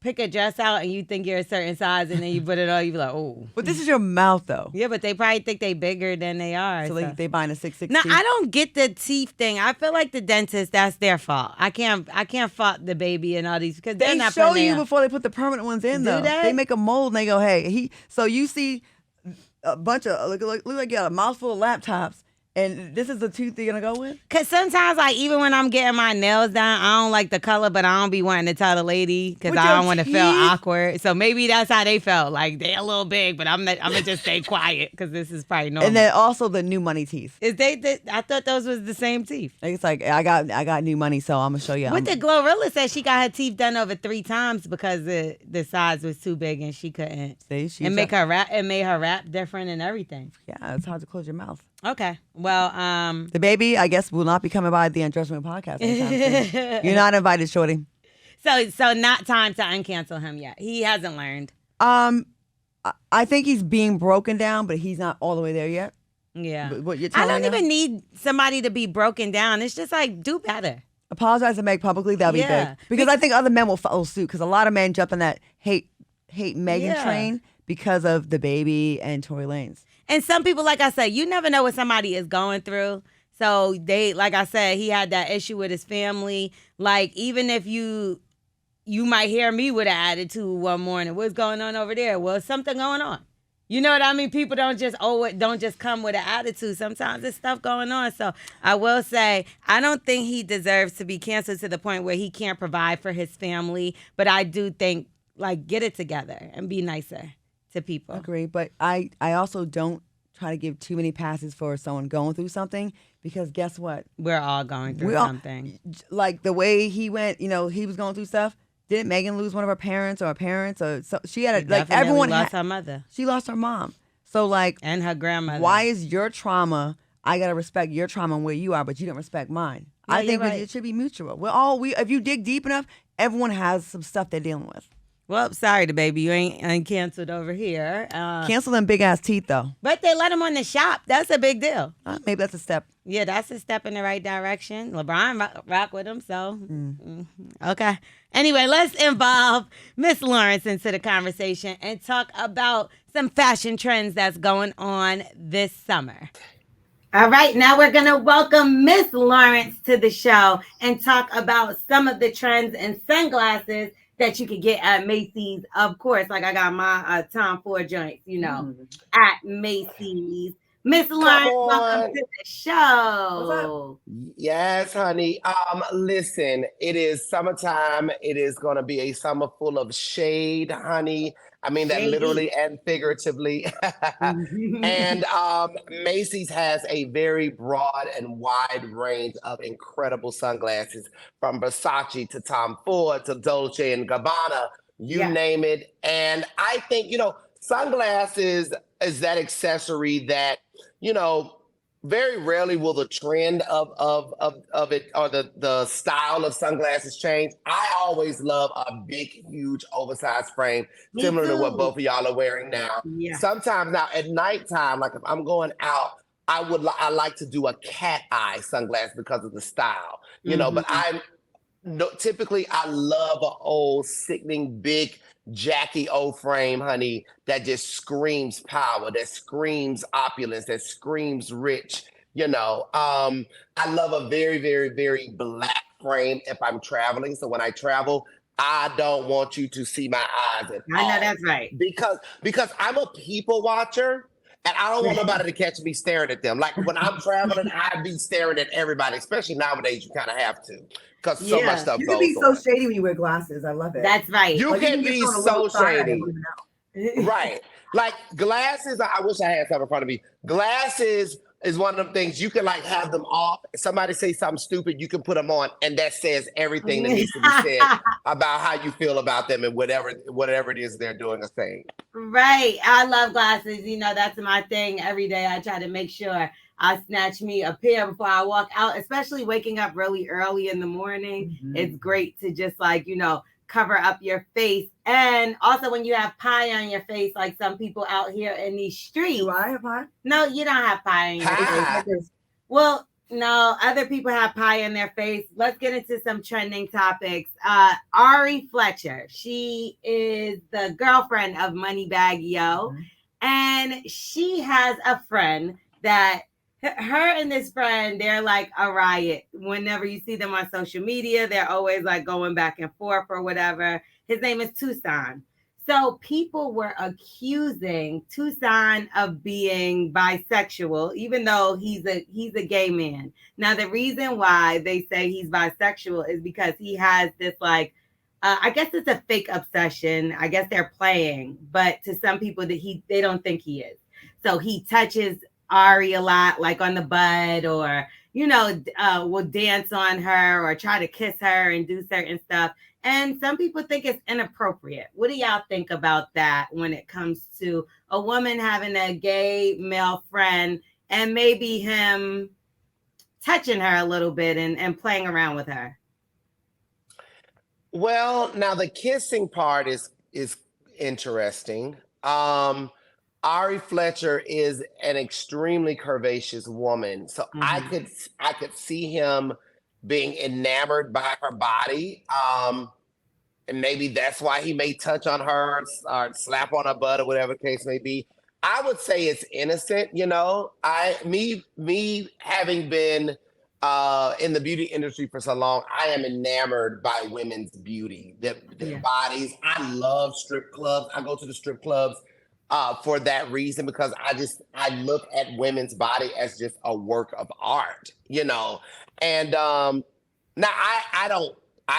A: pick a dress out and you think you're a certain size and then you put it on, you be like, oh.
B: But this is your mouth, though.
A: Yeah, but they probably think they bigger than they are.
B: So they buying a 6'6".
A: No, I don't get the teeth thing. I feel like the dentist, that's their fault. I can't fault DaBaby and all these because they're not.
B: They show you before they put the permanent ones in, though.
A: Do they?
B: They make a mold and they go, hey, so you see a bunch of look like you got a mouthful of laptops. And this is the tooth you're going to go with?
A: Because sometimes, even when I'm getting my nails done, I don't like the color, but I don't be wanting to tell the lady because I don't want to feel awkward. So maybe that's how they felt. Like, they're a little big, but I'm going to just stay quiet because this is probably normal.
B: And then also the new money teeth.
A: I thought those was the same teeth.
B: It's like, I got new money, so I'm going to show you.
A: What the Glorilla said she got her teeth done over 3 times because the size was too big and she couldn't.
B: See,
A: it made her rap different and everything.
B: Yeah, it's hard to close your mouth.
A: Okay. Well,
B: DaBaby, I guess, will not be coming by the Undressing Room Podcast anytime soon. You're not invited, shorty.
A: So not time to uncancel him yet. He hasn't learned.
B: I think he's being broken down, but he's not all the way there yet.
A: Yeah.
B: What you're
A: I
B: telling
A: don't
B: me now?
A: even need somebody to be broken down. It's just like, do better.
B: Apologize to Meg publicly. That'll be
A: Yeah.
B: big because I think other men will follow suit because a lot of men jump on that hate Megan
A: Yeah.
B: train because of DaBaby and Tory Lanez.
A: And some people, like I said, you never know what somebody is going through. So they, like I said, he had that issue with his family. Like, even if you might hear me with an attitude one morning, what's going on over there? Well, something going on. You know what I mean? People don't just come with an attitude. Sometimes there's stuff going on. So I will say, I don't think he deserves to be canceled to the point where he can't provide for his family. But I do think, like, get it together and be nicer to people.
B: Agree, but I also don't try to give too many passes for someone going through something because guess what?
A: We're all going through something.
B: Like the way he went, he was going through stuff. Didn't Megan lose one of her parents or her parents? Or so she had like everyone
A: lost her mother.
B: She lost her mom. So like
A: and her grandmother.
B: Why is your trauma? I gotta respect your trauma and where you are, but you don't respect mine.
A: Yeah,
B: I think
A: right.
B: it should be mutual. If you dig deep enough, everyone has some stuff they're dealing with.
A: Well, sorry, DaBaby, you ain't canceled over here.
B: Cancel them big ass teeth though.
A: But they let him on the shop. That's a big deal.
B: Maybe that's a step.
A: Yeah, that's a step in the right direction. LeBron rock with him, so okay. Anyway, let's involve Miss Lawrence into the conversation and talk about some fashion trends that's going on this summer. All right, now we're going to welcome Miss Lawrence to the show and talk about some of the trends and sunglasses that you could get at Macy's. Of course, like I got my Tom Ford joints, at Macy's. Miss Lawrence, welcome to the show.
C: Yes, honey. Listen, it is summertime. It is going to be a summer full of shade, honey. I mean that literally and figuratively. And Macy's has a very broad and wide range of incredible sunglasses, from Versace to Tom Ford to Dolce & Gabbana, you name it. And I think, sunglasses is that accessory that, very rarely will the trend of it or the style of sunglasses change. I always love a big, huge, oversized frame, similar to what both of y'all are wearing now.
A: Yeah.
C: Sometimes now at nighttime, like if I'm going out, I like to do a cat eye sunglass because of the style, but typically I love an old sickening big Jackie O frame, honey, that just screams power, that screams opulence, that screams rich. I love a very, very, very black frame if I'm traveling. So when I travel, I don't want you to see my eyes at all.
A: I know that's right.
C: Because I'm a people watcher. And I don't want nobody to catch me staring at them. Like when I'm traveling, I be staring at everybody, especially nowadays. You kind of have to, because so much stuff
B: goes on. You
C: can
B: be so shady when you wear glasses. I love it.
A: That's right.
C: You can be so shady. Right. Like glasses, I wish I had something in front of me. Glasses is one of them things you can like have them off. If somebody say something stupid, you can put them on, and that says everything that needs to be said about how you feel about them and whatever it is they're doing or saying.
A: Right. I love glasses. That's my thing. Every day I try to make sure I snatch me a pair before I walk out, especially waking up really early in the morning. Mm-hmm. It's great to just cover up your face. And also when you have pie on your face, like some people out here in these streets.
B: Do I have pie?
A: No, you don't have pie on your face. Well, no, other people have pie on their face. Let's get into some trending topics. Ari Fletcher, she is the girlfriend of Moneybag Yo. Mm-hmm. And she has a friend that her and this friend, they're like a riot. Whenever you see them on social media, they're always like going back and forth or whatever. His name is Tucson. So people were accusing Tucson of being bisexual, even though he's a gay man. Now, the reason why they say he's bisexual is because he has this I guess it's a fake obsession. I guess they're playing, but to some people they don't think he is. So he touches Ari a lot, like on the butt, or will dance on her or try to kiss her and do certain stuff. And some people think it's inappropriate. What do y'all think about that when it comes to a woman having a gay male friend and maybe him touching her a little bit and playing around with her?
C: Well, now the kissing part is interesting. Ari Fletcher is an extremely curvaceous woman, so I could see him being enamored by her body. And maybe that's why he may touch on her or slap on her butt or whatever the case may be. I would say it's innocent, you know. Me having been in the beauty industry for so long, I am enamored by women's beauty, their bodies. I love strip clubs. I go to the strip clubs for that reason, because I look at women's body as just a work of art, you know. And now I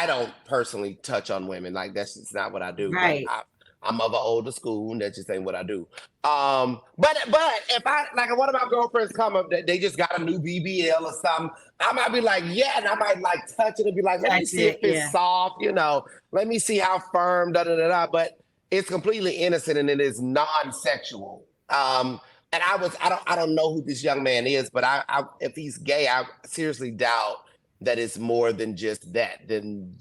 C: don't personally touch on women. Like, that's just not what I do.
A: Right.
C: Like, I'm of an older school, and that just ain't what I do. But if I, like, one of my girlfriends come up, they just got a new BBL or something, I might be like, yeah, and I might like touch it and be like, let me see if it's soft, you know, let me see how firm, da da da da. But it's completely innocent and it is non-sexual. And I don't know who this young man is, but I if he's gay, I seriously doubt that it's more than just that, than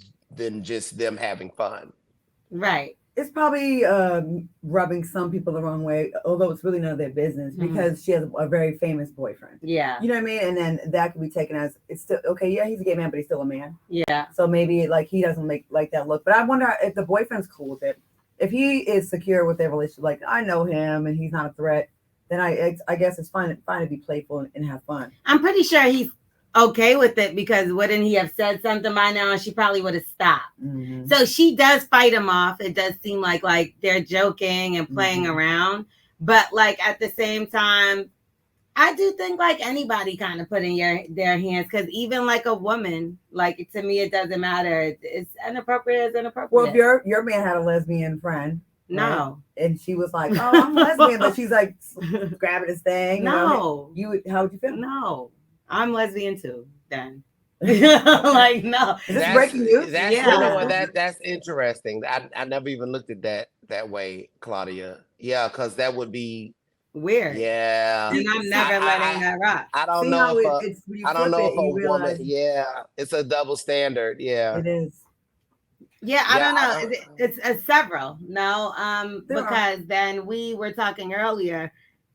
C: just them having fun.
A: Right.
B: It's probably rubbing some people the wrong way, although it's really none of their business, because she has a very famous boyfriend.
A: Yeah.
B: You know what I mean? And then that can be taken as, it's still, okay, yeah, he's a gay man, but he's still a man.
A: Yeah.
B: So maybe like he doesn't like that look. But I wonder if the boyfriend's cool with it. If he is secure with their relationship, like, I know him and he's not a threat, then I guess it's fine to be playful and have fun.
A: I'm pretty sure he's okay with it, because wouldn't he have said something by now and she probably would have stopped. So she does fight him off. It does seem like they're joking and playing around, but like at the same time, I do think like anybody kind of put in their hands, because even like a woman, like, to me it doesn't matter. It's inappropriate. It's inappropriate.
B: Well, if your man had a lesbian friend,
A: no,
B: right? And she was like, "Oh, I'm lesbian," but she's like grabbing his thing.
A: No,
B: how would you feel?
A: No, I'm lesbian too. Then, like, no,
B: is this breaking news?
C: That's, you know what, that's interesting. I never even looked at that way, Claudia. Yeah, because that would be
A: weird.
C: Yeah,
A: and I'm never letting that rock.
C: I don't know if a woman. Yeah, it's a double standard. Yeah,
B: it is.
A: Yeah, I don't know. It's several. No, because then we were talking earlier,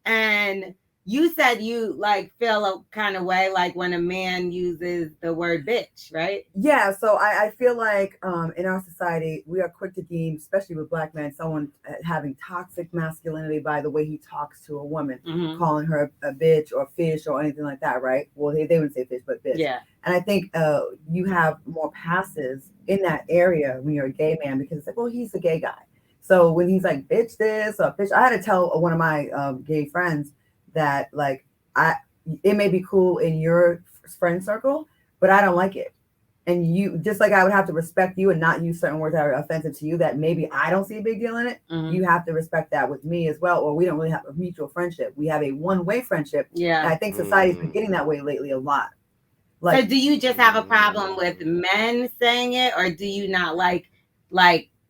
A: and you said you like feel a kind of way like when a man uses the word bitch, right?
B: Yeah. So I feel like in our society, we are quick to deem, especially with Black men, someone having toxic masculinity by the way he talks to a woman, calling her a bitch or fish or anything like that, right? Well, they wouldn't say fish, but bitch.
A: Yeah.
B: And I think you have more passes in that area when you're a gay man, because it's like, well, he's a gay guy. So when he's like, bitch this or bitch, I had to tell one of my gay friends that, like, it may be cool in your friend circle, but I don't like it. And you, just like I would have to respect you and not use certain words that are offensive to you that maybe I don't see a big deal in it, you have to respect that with me as well, or we don't really have a mutual friendship. We have a one-way friendship.
A: Yeah.
B: And I think society's been getting that way lately a lot.
A: Like, so do you just have a problem with men saying it, or do you not like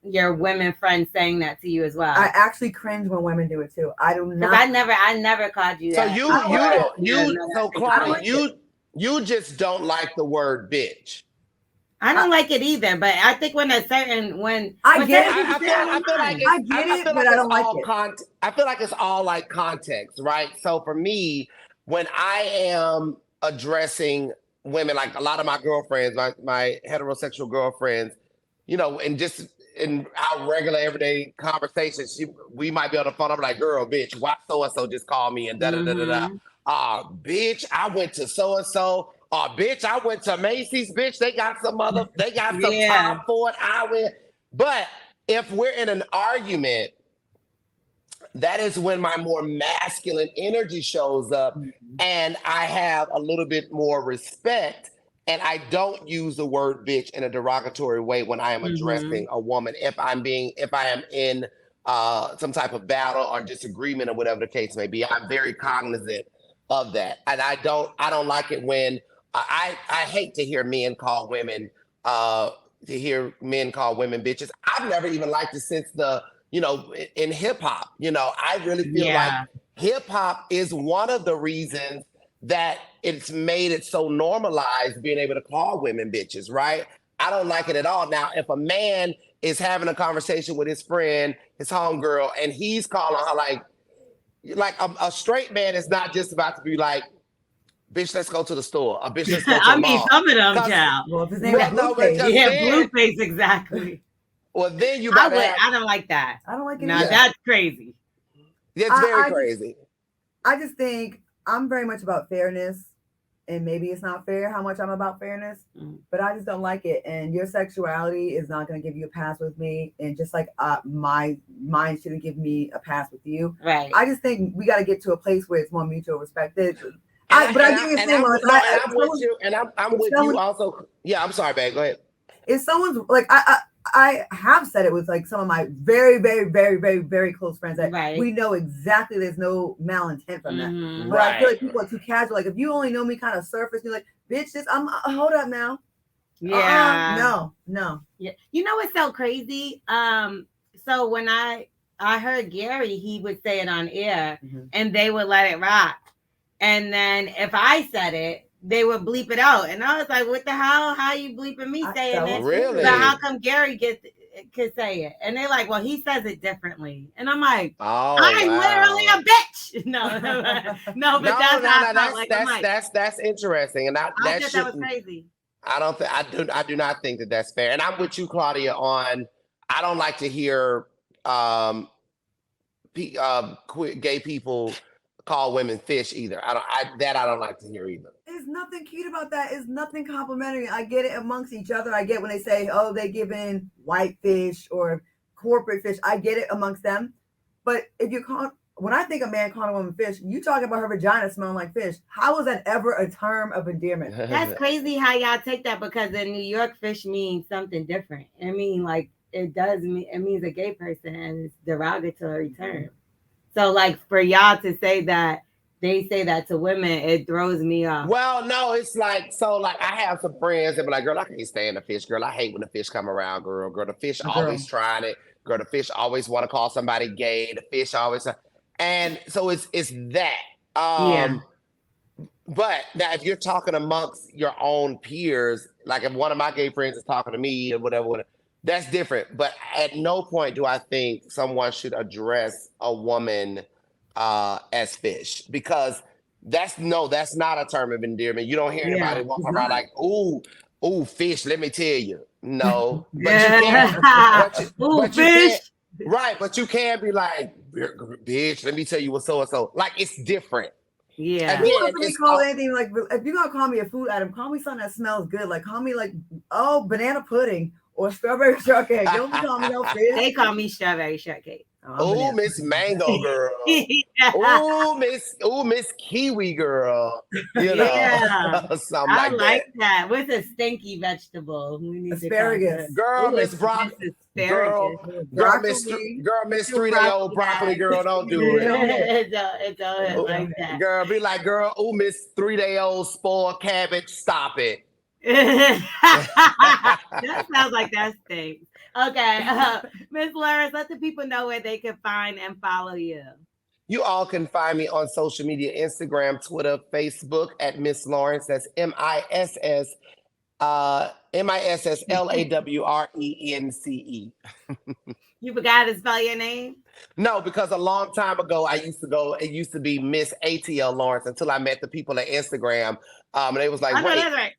A: your women friends saying that to you as well?
B: I actually cringe when women do it too. I do not.
A: I never called you that.
C: So Claudia, you just don't like the word bitch.
A: I don't like it either, but I think when
B: I get it, but I don't like it.
C: I feel like it's all like context, right? So for me, when I am addressing women, like a lot of my girlfriends, my heterosexual girlfriends, you know, and just in our regular everyday conversations, we might be on the phone. I'm like, girl, bitch, why so-and-so just called me and da-da-da-da-da. Bitch, I went to so-and-so. Bitch, I went to Macy's. Bitch, they got some Tom Ford. I went. But if we're in an argument, that is when my more masculine energy shows up, and I have a little bit more respect, and I don't use the word bitch in a derogatory way when I am addressing a woman. If I am in some type of battle or disagreement or whatever the case may be, I'm very cognizant of that. And I don't like it when I hate to hear men call women bitches. I've never even liked it since in hip hop. You know, I really feel like hip hop is one of the reasons that it's made it so normalized being able to call women bitches, right? I don't like it at all. Now, if a man is having a conversation with his friend, his homegirl, and he's calling her like a straight man is not just about to be like, bitch, let's go to the store. Or bitch, let's go to the mall.
A: Some of them, child.
B: Well, if his name is Blueface.
A: Blueface, exactly.
C: Well, then you
A: I don't like that.
B: I don't like it.
A: No, that's crazy.
C: It's very crazy.
B: I just think I'm very much about fairness, and maybe it's not fair how much I'm about fairness, but I just don't like it. And your sexuality is not going to give you a pass with me, and just like mine shouldn't give me a pass with you.
A: Right.
B: I just think we got to get to a place where it's more mutual respect. I'm with
C: you, and I'm with you also. Yeah, I'm sorry, babe. Go ahead.
B: If someone's like, I have said it with like some of my very, very, very, very, very close friends that we know exactly there's no malintent from that. But I feel like people are too casual. Like if you only know me kind of surface, you're like, bitch, hold up now.
A: Yeah.
B: No.
A: Yeah. You know what's so crazy? So when I heard Gary, he would say it on air and they would let it rock. And then if I said it, they would bleep it out. And I was like, what the hell? How you bleeping me saying it?
C: Really?
A: But how come Gary could say it? And they're like, well, he says it differently. And I'm like, I'm literally a bitch. No, but
C: that's interesting. And
A: that was crazy.
C: I do not think that that's fair. And I'm with you, Claudia, on I don't like to hear gay people call women fish either. I don't like to hear either.
B: There's nothing cute about that. It's nothing complimentary. I get it amongst each other. I get when they say, oh, they give in white fish or corporate fish. I get it amongst them. But when I think a man calling a woman fish, you talking about her vagina smelling like fish. How is that ever a term of endearment?
A: That's crazy how y'all take that, because in New York, fish means something different. I mean, like it means a gay person, and it's derogatory term. So like for y'all to say that, they say that to women, it throws me off.
C: Well, no, it's like, so like I have some friends that be like, girl, I can't stand the fish, girl. I hate when the fish come around, girl. Girl, the fish always trying it. Girl, the fish always want to call somebody gay. The fish always, and so it's that. But now if you're talking amongst your own peers, like if one of my gay friends is talking to me or whatever, that's different. But at no point do I think someone should address a woman as fish, because that's not a term of endearment. You don't hear anybody walking around like, ooh, fish, let me tell you. No.
A: Fish.
C: Right, but you can't be like, bitch, let me tell you what so-and-so. Like, it's different.
A: Yeah.
B: If you want to call anything, like, if you're going to call me a food item, call me something that smells good. Like, call me like, banana pudding or strawberry shortcake. Don't be calling me no fish.
A: They call me strawberry shortcake.
C: Oh, Miss Mango girl. Miss Kiwi girl. You know, something
A: I like that. What's a stinky vegetable?
B: Asparagus.
C: Girl, Miss Broccoli. Girl, Miss 3-day-old broccoli girl. Don't do it.
A: It's like that.
C: Girl, be like, girl, Miss 3-day-old spoiled cabbage. Stop it.
A: That sounds like that stinks. Okay, Miss Lawrence, let the people know where they can find and follow you.
C: You all can find me on social media, Instagram, Twitter, Facebook at Miss Lawrence. That's MISSLAWRENCE.
A: You forgot to spell your name?
C: No, because a long time ago, it used to be Miss ATL Lawrence until I met the people at Instagram. And they was like, wait. That's right.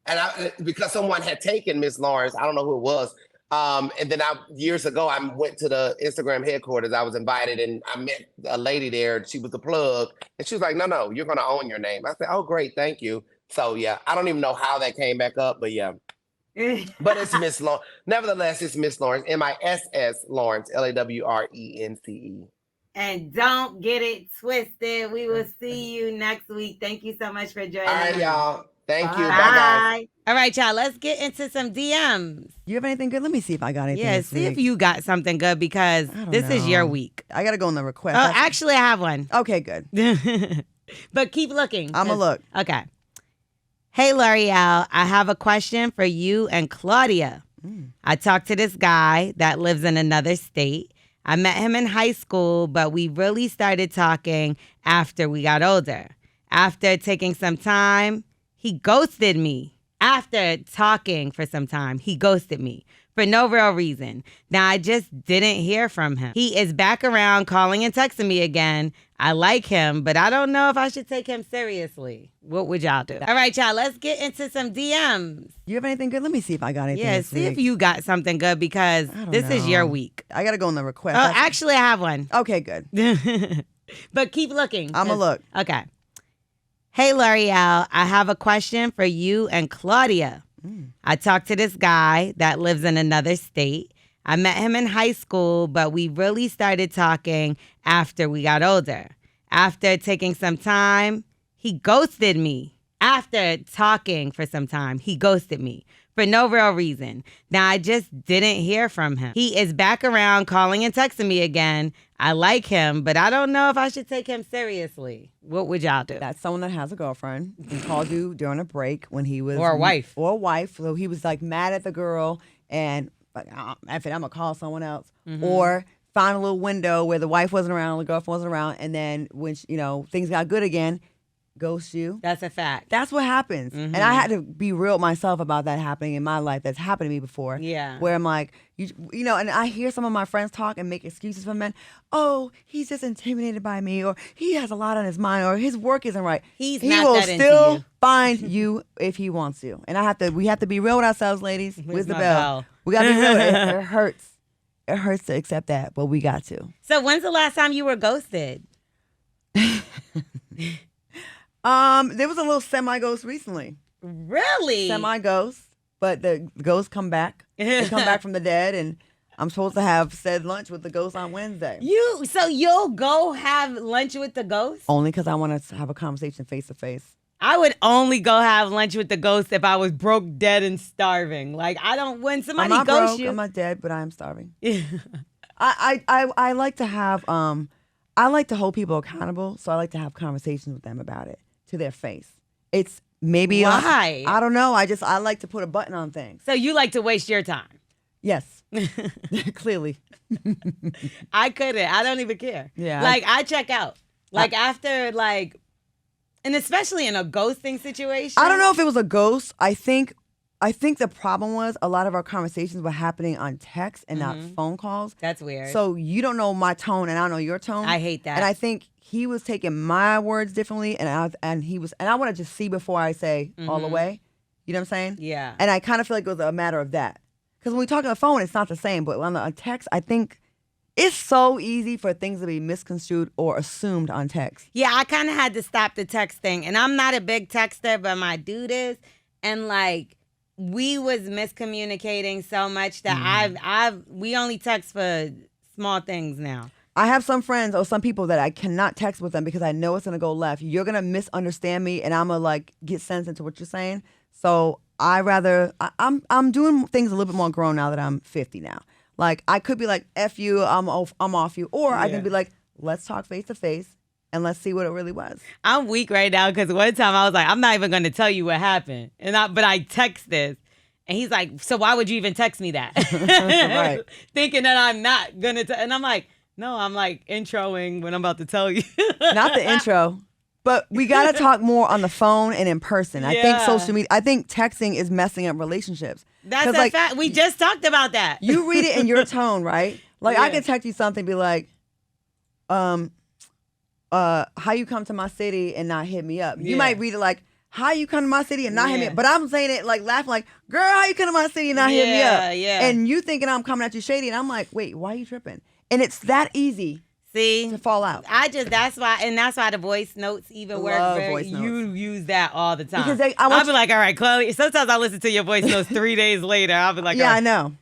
C: And because someone had taken Miss Lawrence, I don't know who it was. And then years ago, I went to the Instagram headquarters. I was invited and I met a lady there. She was the plug. And she was like, no, you're going to own your name. I said, oh, great. Thank you. So, yeah, I don't even know how that came back up, but yeah. But it's Miss Lawrence. Nevertheless, it's Miss Lawrence, MISS Lawrence, LAWRENCE.
A: And don't get it twisted. We will see you next week. Thank you so much for joining us.
C: All right, y'all. Thank you.
A: Bye,
C: guys.
A: All right, y'all. Let's get into some DMs.
B: You have anything good? Let me see if I got anything.
A: Yeah, see if you got something good, because this is your week.
B: I got to go in the request.
A: Oh, actually, I have one.
B: Okay, good.
A: But keep looking.
B: I'm going to look.
A: Okay. Hey, L'Oreal, I have a question for you and Claudia. I talked to this guy that lives in another state. I met him in high school, but we really started talking after we got older. After taking some time, he ghosted me. After talking for some time, he ghosted me. for no real reason. Now, I just didn't hear from him. He is back around calling and texting me again. I like him, but I don't know if I should take him seriously. What would y'all do? All right, y'all, let's get into some DMs.
B: You have anything good? Let me see if I got anything.
A: Yeah,
B: this
A: see
B: week.
A: if you got something good because this is your week.
B: I got to go in the request.
A: Oh, actually, I have one.
B: Okay, good.
A: But keep looking.
B: I'm going to look.
A: Okay. Hey, L'Oreal, I have a question for you and Claudia. I talked to this guy that lives in another state. I met him in high school, but we really started talking after we got older. After taking some time, he ghosted me. After talking for some time, he ghosted me for no real reason. Now, I just didn't hear from him. He is back around calling and texting me again. I like him, but I don't know if I should take him seriously. What would y'all do?
B: That's someone that has a girlfriend. He called you during a break when he was...
A: Or a wife.
B: Or a wife. So he was like mad at the girl and like, I'm going to call someone else.
A: Mm-hmm.
B: Or found a little window where the wife wasn't around, the girlfriend wasn't around, and then when, things got good again, ghost you.
A: That's a fact.
B: That's what happens.
A: Mm-hmm.
B: And I had to be real with myself about that happening in my life. That's happened to me before.
A: Yeah.
B: Where I'm like, and I hear some of my friends talk and make excuses for men. Oh, he's just intimidated by me, or he has a lot on his mind, or his work isn't right.
A: He
B: will
A: not that into
B: still
A: you.
B: find you if he wants to. And we have to be real with ourselves, ladies. Where's the
A: my
B: bell?
A: bell?
B: We got to be real. It hurts. It hurts to accept that, but we got to.
A: So when's the last time you were ghosted?
B: There was a little semi-ghost recently.
A: Really?
B: Semi-ghost, but the ghosts come back. They come back from the dead, and I'm supposed to have said lunch with the ghost on Wednesday.
A: So you'll go have lunch with the ghost?
B: Only because I want to have a conversation face to face.
A: I would only go have lunch with the ghost if I was broke, dead, and starving. Like, when somebody
B: I'm not
A: ghosts
B: broke,
A: you.
B: I'm not dead, but I am starving. I like to have I like to hold people accountable, so I like to have conversations with them about it to their face. It's maybe
A: Why?
B: I don't know. I like to put a button on things.
A: So you like to waste your time?
B: Yes, clearly.
A: I couldn't. I don't even care.
B: Yeah.
A: Like, I check out. Like, after, like, and especially in a ghosting situation.
B: I don't know if it was a ghost. I think the problem was a lot of our conversations were happening on text and not phone calls.
A: That's weird.
B: So you don't know my tone and I don't know your tone.
A: I hate that.
B: And I think he was taking my words differently, and I want to just see before I say all the way. You know what I'm saying?
A: Yeah.
B: And I kind of feel like it was a matter of that. Because when we talk on the phone, it's not the same. But on text, I think it's so easy for things to be misconstrued or assumed on text.
A: Yeah, I kind of had to stop the texting. And I'm not a big texter, but my dude is. And, like, we was miscommunicating so much that we only text for small things now.
B: I have some friends or some people that I cannot text with them because I know it's going to go left. You're going to misunderstand me, and I'm going to, like, get sense into what you're saying. So I'm doing things a little bit more grown now that I'm 50 now. Like, I could be like, F you, I'm off you. Or I can be like, let's talk face to face and let's see what it really was.
A: I'm weak right now because one time I was like, I'm not even going to tell you what happened. But I text this. And he's like, so why would you even text me that?
B: Right.
A: Thinking that I'm not going to and I'm like, no, I'm like introing when I'm about to tell you.
B: Not the intro. But we got to talk more on the phone and in person. I think social media, I think texting is messing up relationships.
A: That's a fact. We just talked about that.
B: You read it in your tone, right? Like, I can text you something, be like, how you come to my city and not hit me up. You might read it like, how you come to my city and not hit me up. But I'm saying it like laughing like, girl, how you come to my city and not hit me up?
A: Yeah.
B: And you thinking I'm coming at you shady. And I'm like, wait, why are you tripping? And it's that easy.
A: See,
B: to fall out.
A: That's why the voice notes even work. You use that all the time.
B: Because
A: I'll be like, all right, Chloe. Sometimes I listen to your voice notes 3 days later. I'll be like,
B: yeah,
A: all right.
B: I know.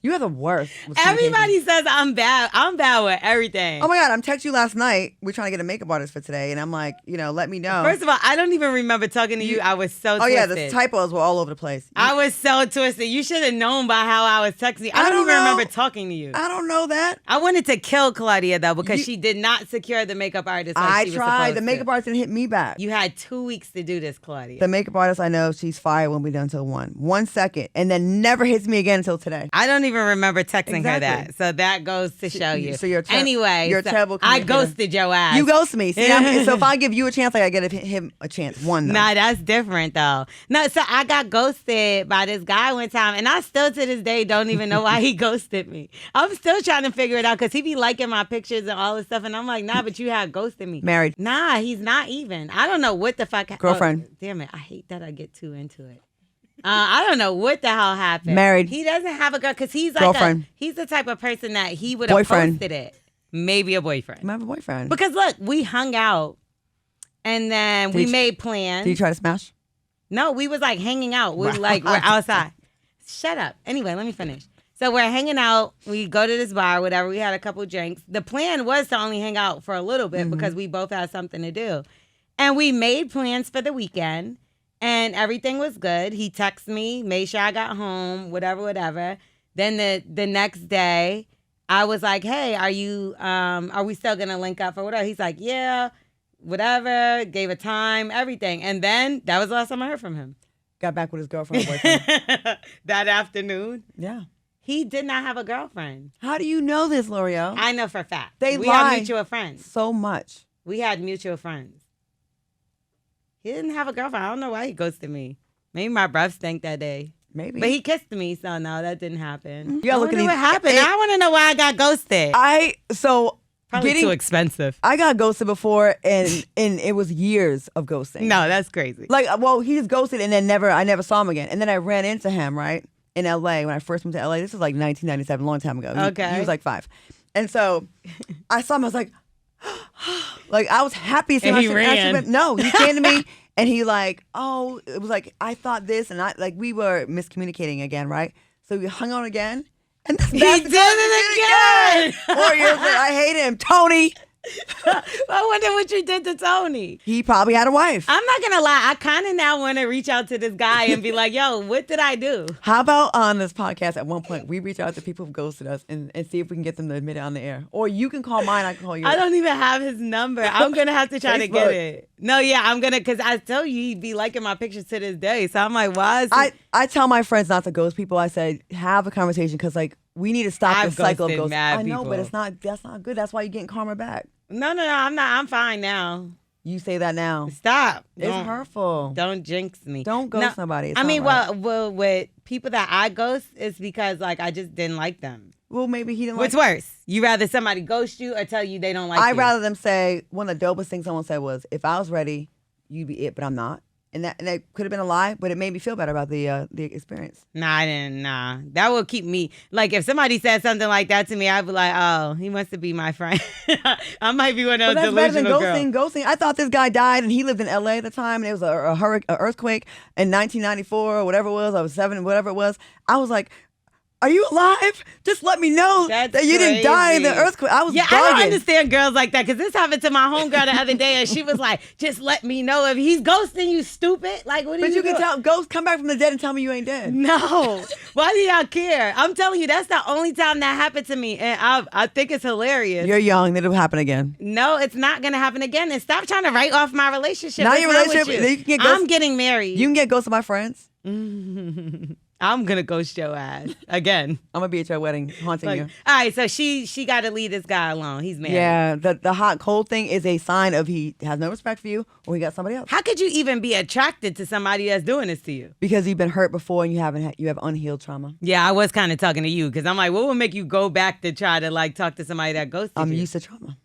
B: You are the worst.
A: Everybody says I'm bad. I'm bad with everything.
B: Oh my God, I'm texting you last night. We're trying to get a makeup artist for today. And I'm like, let me know.
A: First of all, I don't even remember talking to you. I was so twisted.
B: Oh yeah, the typos were all over the place.
A: I was so twisted. You should have known by how I was texting you. I don't even remember talking to you.
B: I don't know that.
A: I wanted to kill Claudia, though, because she did not secure the makeup artist like she was
B: tried.
A: supposed
B: The makeup artist didn't hit me back.
A: You had 2 weeks to do this, Claudia.
B: The makeup artist, I know, she's fired, won't be done until 1 second. And then never hits me again until today.
A: I don't even remember texting her
B: Exactly.
A: that. So that goes to show you.
B: So you're
A: anyway,
B: you're a terrible
A: I
B: communicator.
A: ghosted your ass.
B: You ghost me. See, so if I give you a chance, I gotta give him a chance. One, though.
A: Nah, that's different though. No, so I got ghosted by this guy one time, and I still to this day don't even know why he ghosted me. I'm still trying to figure it out because he be liking my pictures and all this stuff, and I'm like, nah, but you had ghosted me.
B: Married.
A: Nah, he's not even. I don't know what the fuck.
B: Girlfriend.
A: Oh, damn it, I hate that I get too into it. I don't know what the hell happened.
B: Married.
A: He doesn't have a girl because he's like
B: Girlfriend.
A: he's the type of person that he would have
B: Boyfriend.
A: posted it. Maybe a boyfriend.
B: You might have a boyfriend.
A: Because look, we hung out, and then we made plans.
B: Did you try to smash?
A: No, we was like hanging out. We're outside. Shut up. Anyway, let me finish. So we're hanging out. We go to this bar, whatever. We had a couple drinks. The plan was to only hang out for a little bit because we both had something to do. And we made plans for the weekend, and everything was good. He texted me, made sure I got home, whatever. Then the next day, I was like, hey, are we still going to link up or whatever? He's like, yeah, whatever. Gave a time, everything. And then that was the last time I heard from him.
B: Got back with his girlfriend or boyfriend.
A: That afternoon.
B: Yeah.
A: He did not have a girlfriend.
B: How do you know this, L'Oreal?
A: I know for a fact.
B: They
A: we
B: lie
A: had mutual friends.
B: so much.
A: We had mutual friends. He didn't have a girlfriend. I don't know why he ghosted me. Maybe my breath stank that day.
B: Maybe.
A: But he kissed me, so no, that didn't happen.
B: You gotta look at these-
A: what happened. I want to know why I got ghosted.
B: Probably
A: too expensive.
B: I got ghosted before, and it was years of ghosting.
A: No, that's crazy.
B: Like, well, he just ghosted, and then I never saw him again. And then I ran into him, right, in L.A. when I first moved to L.A. This was like 1997, a long time ago.
A: Okay.
B: He was like 5. And so I saw him. I was like, like, I was happy.
A: And he ran.
B: No, he came to me, and he like, oh, it was like, I thought this, and we were miscommunicating again, right? So we hung out again. And this
A: He did it again.
B: 4 years later, I hate him. Tony.
A: I wonder what you did to Tony.
B: He probably had a wife.
A: I'm not going to lie. I kind of now want to reach out to this guy and be like, yo, what did I do?
B: How about on this podcast at one point, we reach out to people who ghosted us and see if we can get them to admit it on the air. Or you can call mine, I can call yours.
A: I don't even have his number. I'm going to have to try to get
B: Facebook.
A: it. No, yeah, I'm going to, because I tell you, he'd be liking my pictures to this day. So I'm like, why is he?
B: I tell my friends not to ghost people. I say, have a conversation because, like, we need to stop
A: I've
B: the cycle of
A: ghosted
B: ghosting.
A: mad
B: I know,
A: people.
B: but that's not good. That's why you're getting karma back.
A: No, I'm not. I'm fine now.
B: You say that now.
A: Stop.
B: It's hurtful.
A: Don't jinx me.
B: Don't ghost nobody. It's
A: I
B: not
A: mean,
B: right.
A: well, with people that I ghost, it's because, like, I just didn't like them.
B: Well, maybe he didn't
A: What's
B: like
A: worse? You rather somebody ghost you or tell you they don't like you?
B: I'd rather them say, one of the dopest things someone said was, if I was ready, you'd be it, but I'm not. And that could have been a lie, but it made me feel better about the experience.
A: Nah, I didn't. Nah, that will keep me. Like, if somebody said something like that to me, I'd be like, oh, he wants to be my friend. I might be one of
B: But
A: those
B: that's better than
A: delusional girls.
B: ghosting. I thought this guy died, and he lived in L.A. at the time, and it was a earthquake in 1994 or whatever it was. I was 7, whatever it was. I was like, are you alive? Just let me know
A: That's
B: that you didn't die in the
A: crazy.
B: earthquake. I was
A: Yeah,
B: bugging.
A: I don't understand girls like that because this happened to my homegirl the other day, and she was like, "Just let me know if he's ghosting you, stupid." Like, what?
B: But you can
A: doing?
B: tell ghosts come back from the dead and tell me you ain't dead.
A: No, why do y'all care? I'm telling you, that's the only time that happened to me, and I think it's hilarious.
B: You're young. It'll happen again.
A: No, it's not gonna happen again. And stop trying to write off my relationship.
B: Not
A: What's
B: your
A: wrong with
B: relationship.
A: you?
B: You can get ghost-
A: I'm getting married.
B: You can get ghosted by friends.
A: I'm gonna ghost your ass again.
B: I'm gonna be at your wedding haunting
A: Like,
B: you.
A: all right, so she got to leave this guy alone. He's married.
B: Yeah, the hot cold thing is a sign of he has no respect for you or he got somebody else.
A: How could you even be attracted to somebody that's doing this to you?
B: Because you've been hurt before and you have unhealed trauma.
A: Yeah, I was kind of talking to you because I'm like, what would make you go back to try to like talk to somebody that ghosted
B: I'm
A: you?
B: used to trauma.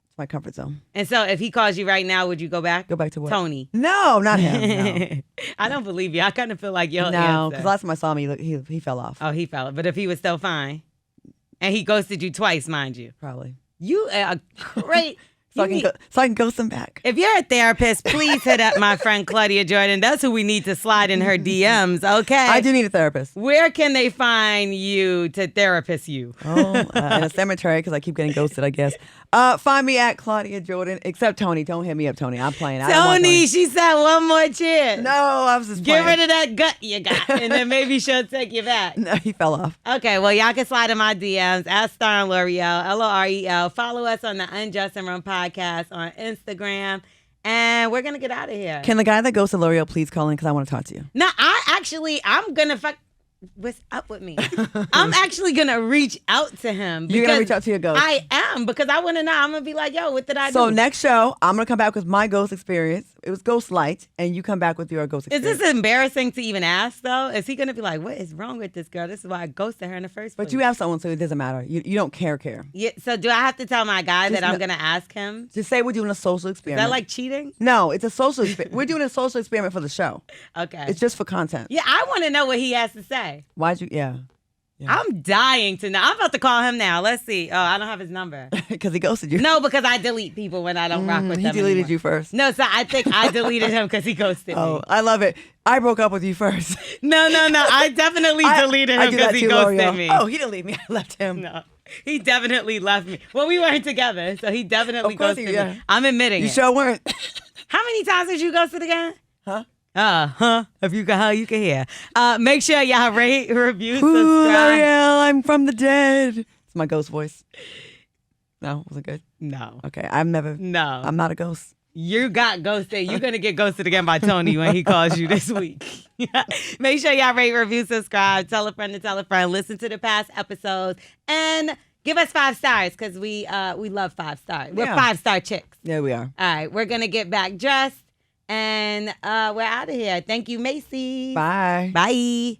B: It's my comfort zone.
A: And so if he calls you right now, would you go back?
B: Go back to what?
A: Tony.
B: No, not him.
A: I don't believe you. I kind of feel like you'll
B: No,
A: answer.
B: because last time I saw him, he fell off.
A: Oh, he fell. But if he was still fine, and he ghosted you twice, mind you,
B: Probably.
A: you are great.
B: So I can ghost him back.
A: If you're a therapist, please hit up my friend Claudia Jordan. That's who we need to slide in her DMs, okay?
B: I do need a therapist.
A: Where can they find you to therapist you?
B: Oh, in a cemetery because I keep getting ghosted, I guess. Find me at Claudia Jordan, except Tony. Don't hit me up, Tony. I'm playing. I don't want
A: Tony, she said one more chance.
B: No, I was just
A: Get
B: playing.
A: rid of that gut you got, and then maybe she'll take you back.
B: No, he fell off.
A: Okay, well, y'all can slide in my DMs at Star and L'Oreal, Lorel. Follow us on the Undressing Room Podcast on Instagram, and we're going to get out of here.
B: Can the guy that goes to L'Oreal please call in because I want to talk to you?
A: No, I'm going to fuck. what's up with me? I'm actually gonna reach out to him.
B: You're gonna reach out to your ghost.
A: I am, because I want to know. I'm gonna be like, yo, what did I do?
B: So next show, I'm gonna come back with my ghost experience. It was ghost light, and you come back with your ghost
A: Is
B: experience.
A: this embarrassing to even ask though? Is he gonna be like, what is wrong with this girl? This is why I ghosted her in the first place.
B: But you have someone, so it doesn't matter. You don't care.
A: Yeah. So do I have to tell my guy
B: Just
A: that I'm gonna ask him?
B: Just say we're doing a social
A: Is
B: experiment.
A: that like cheating?
B: No, it's a social experiment. We're doing a social experiment for the show.
A: Okay.
B: It's just for content.
A: Yeah, I want to know what he has to say.
B: Why'd you? Yeah.
A: I'm dying to know. I'm about to call him now. Let's see. Oh, I don't have his number.
B: Because he ghosted you.
A: No, because I delete people when I don't rock with
B: He
A: them
B: deleted
A: anymore.
B: you first.
A: No, so I think I deleted him because he ghosted
B: Oh,
A: me.
B: I love it. I broke up with you first.
A: No. I definitely deleted
B: I
A: him
B: do
A: because
B: that
A: he
B: too,
A: ghosted
B: L'Oreal.
A: me.
B: Oh, he didn't leave me. I left him.
A: No. He definitely left me. Well, we weren't together, so he definitely
B: Of course
A: ghosted
B: he- yeah.
A: me. I'm admitting
B: You
A: it.
B: sure weren't.
A: How many times did you ghosted again?
B: Huh?
A: If you can hear. Make sure y'all rate, review,
B: Ooh,
A: subscribe.
B: L'Oreal, I'm from the dead. It's my ghost voice. No, was it good?
A: No.
B: Okay, I'm not a ghost.
A: You got ghosted. You're going to get ghosted again by Tony when he calls you this week. Make sure y'all rate, review, subscribe, tell a friend to tell a friend, listen to the past episodes, and give us 5 stars because we love 5 stars. We're 5-star chicks.
B: Yeah, we are.
A: All right, we're going to get back dressed, and we're out of here. Thank you, Macy.
B: Bye.
A: Bye.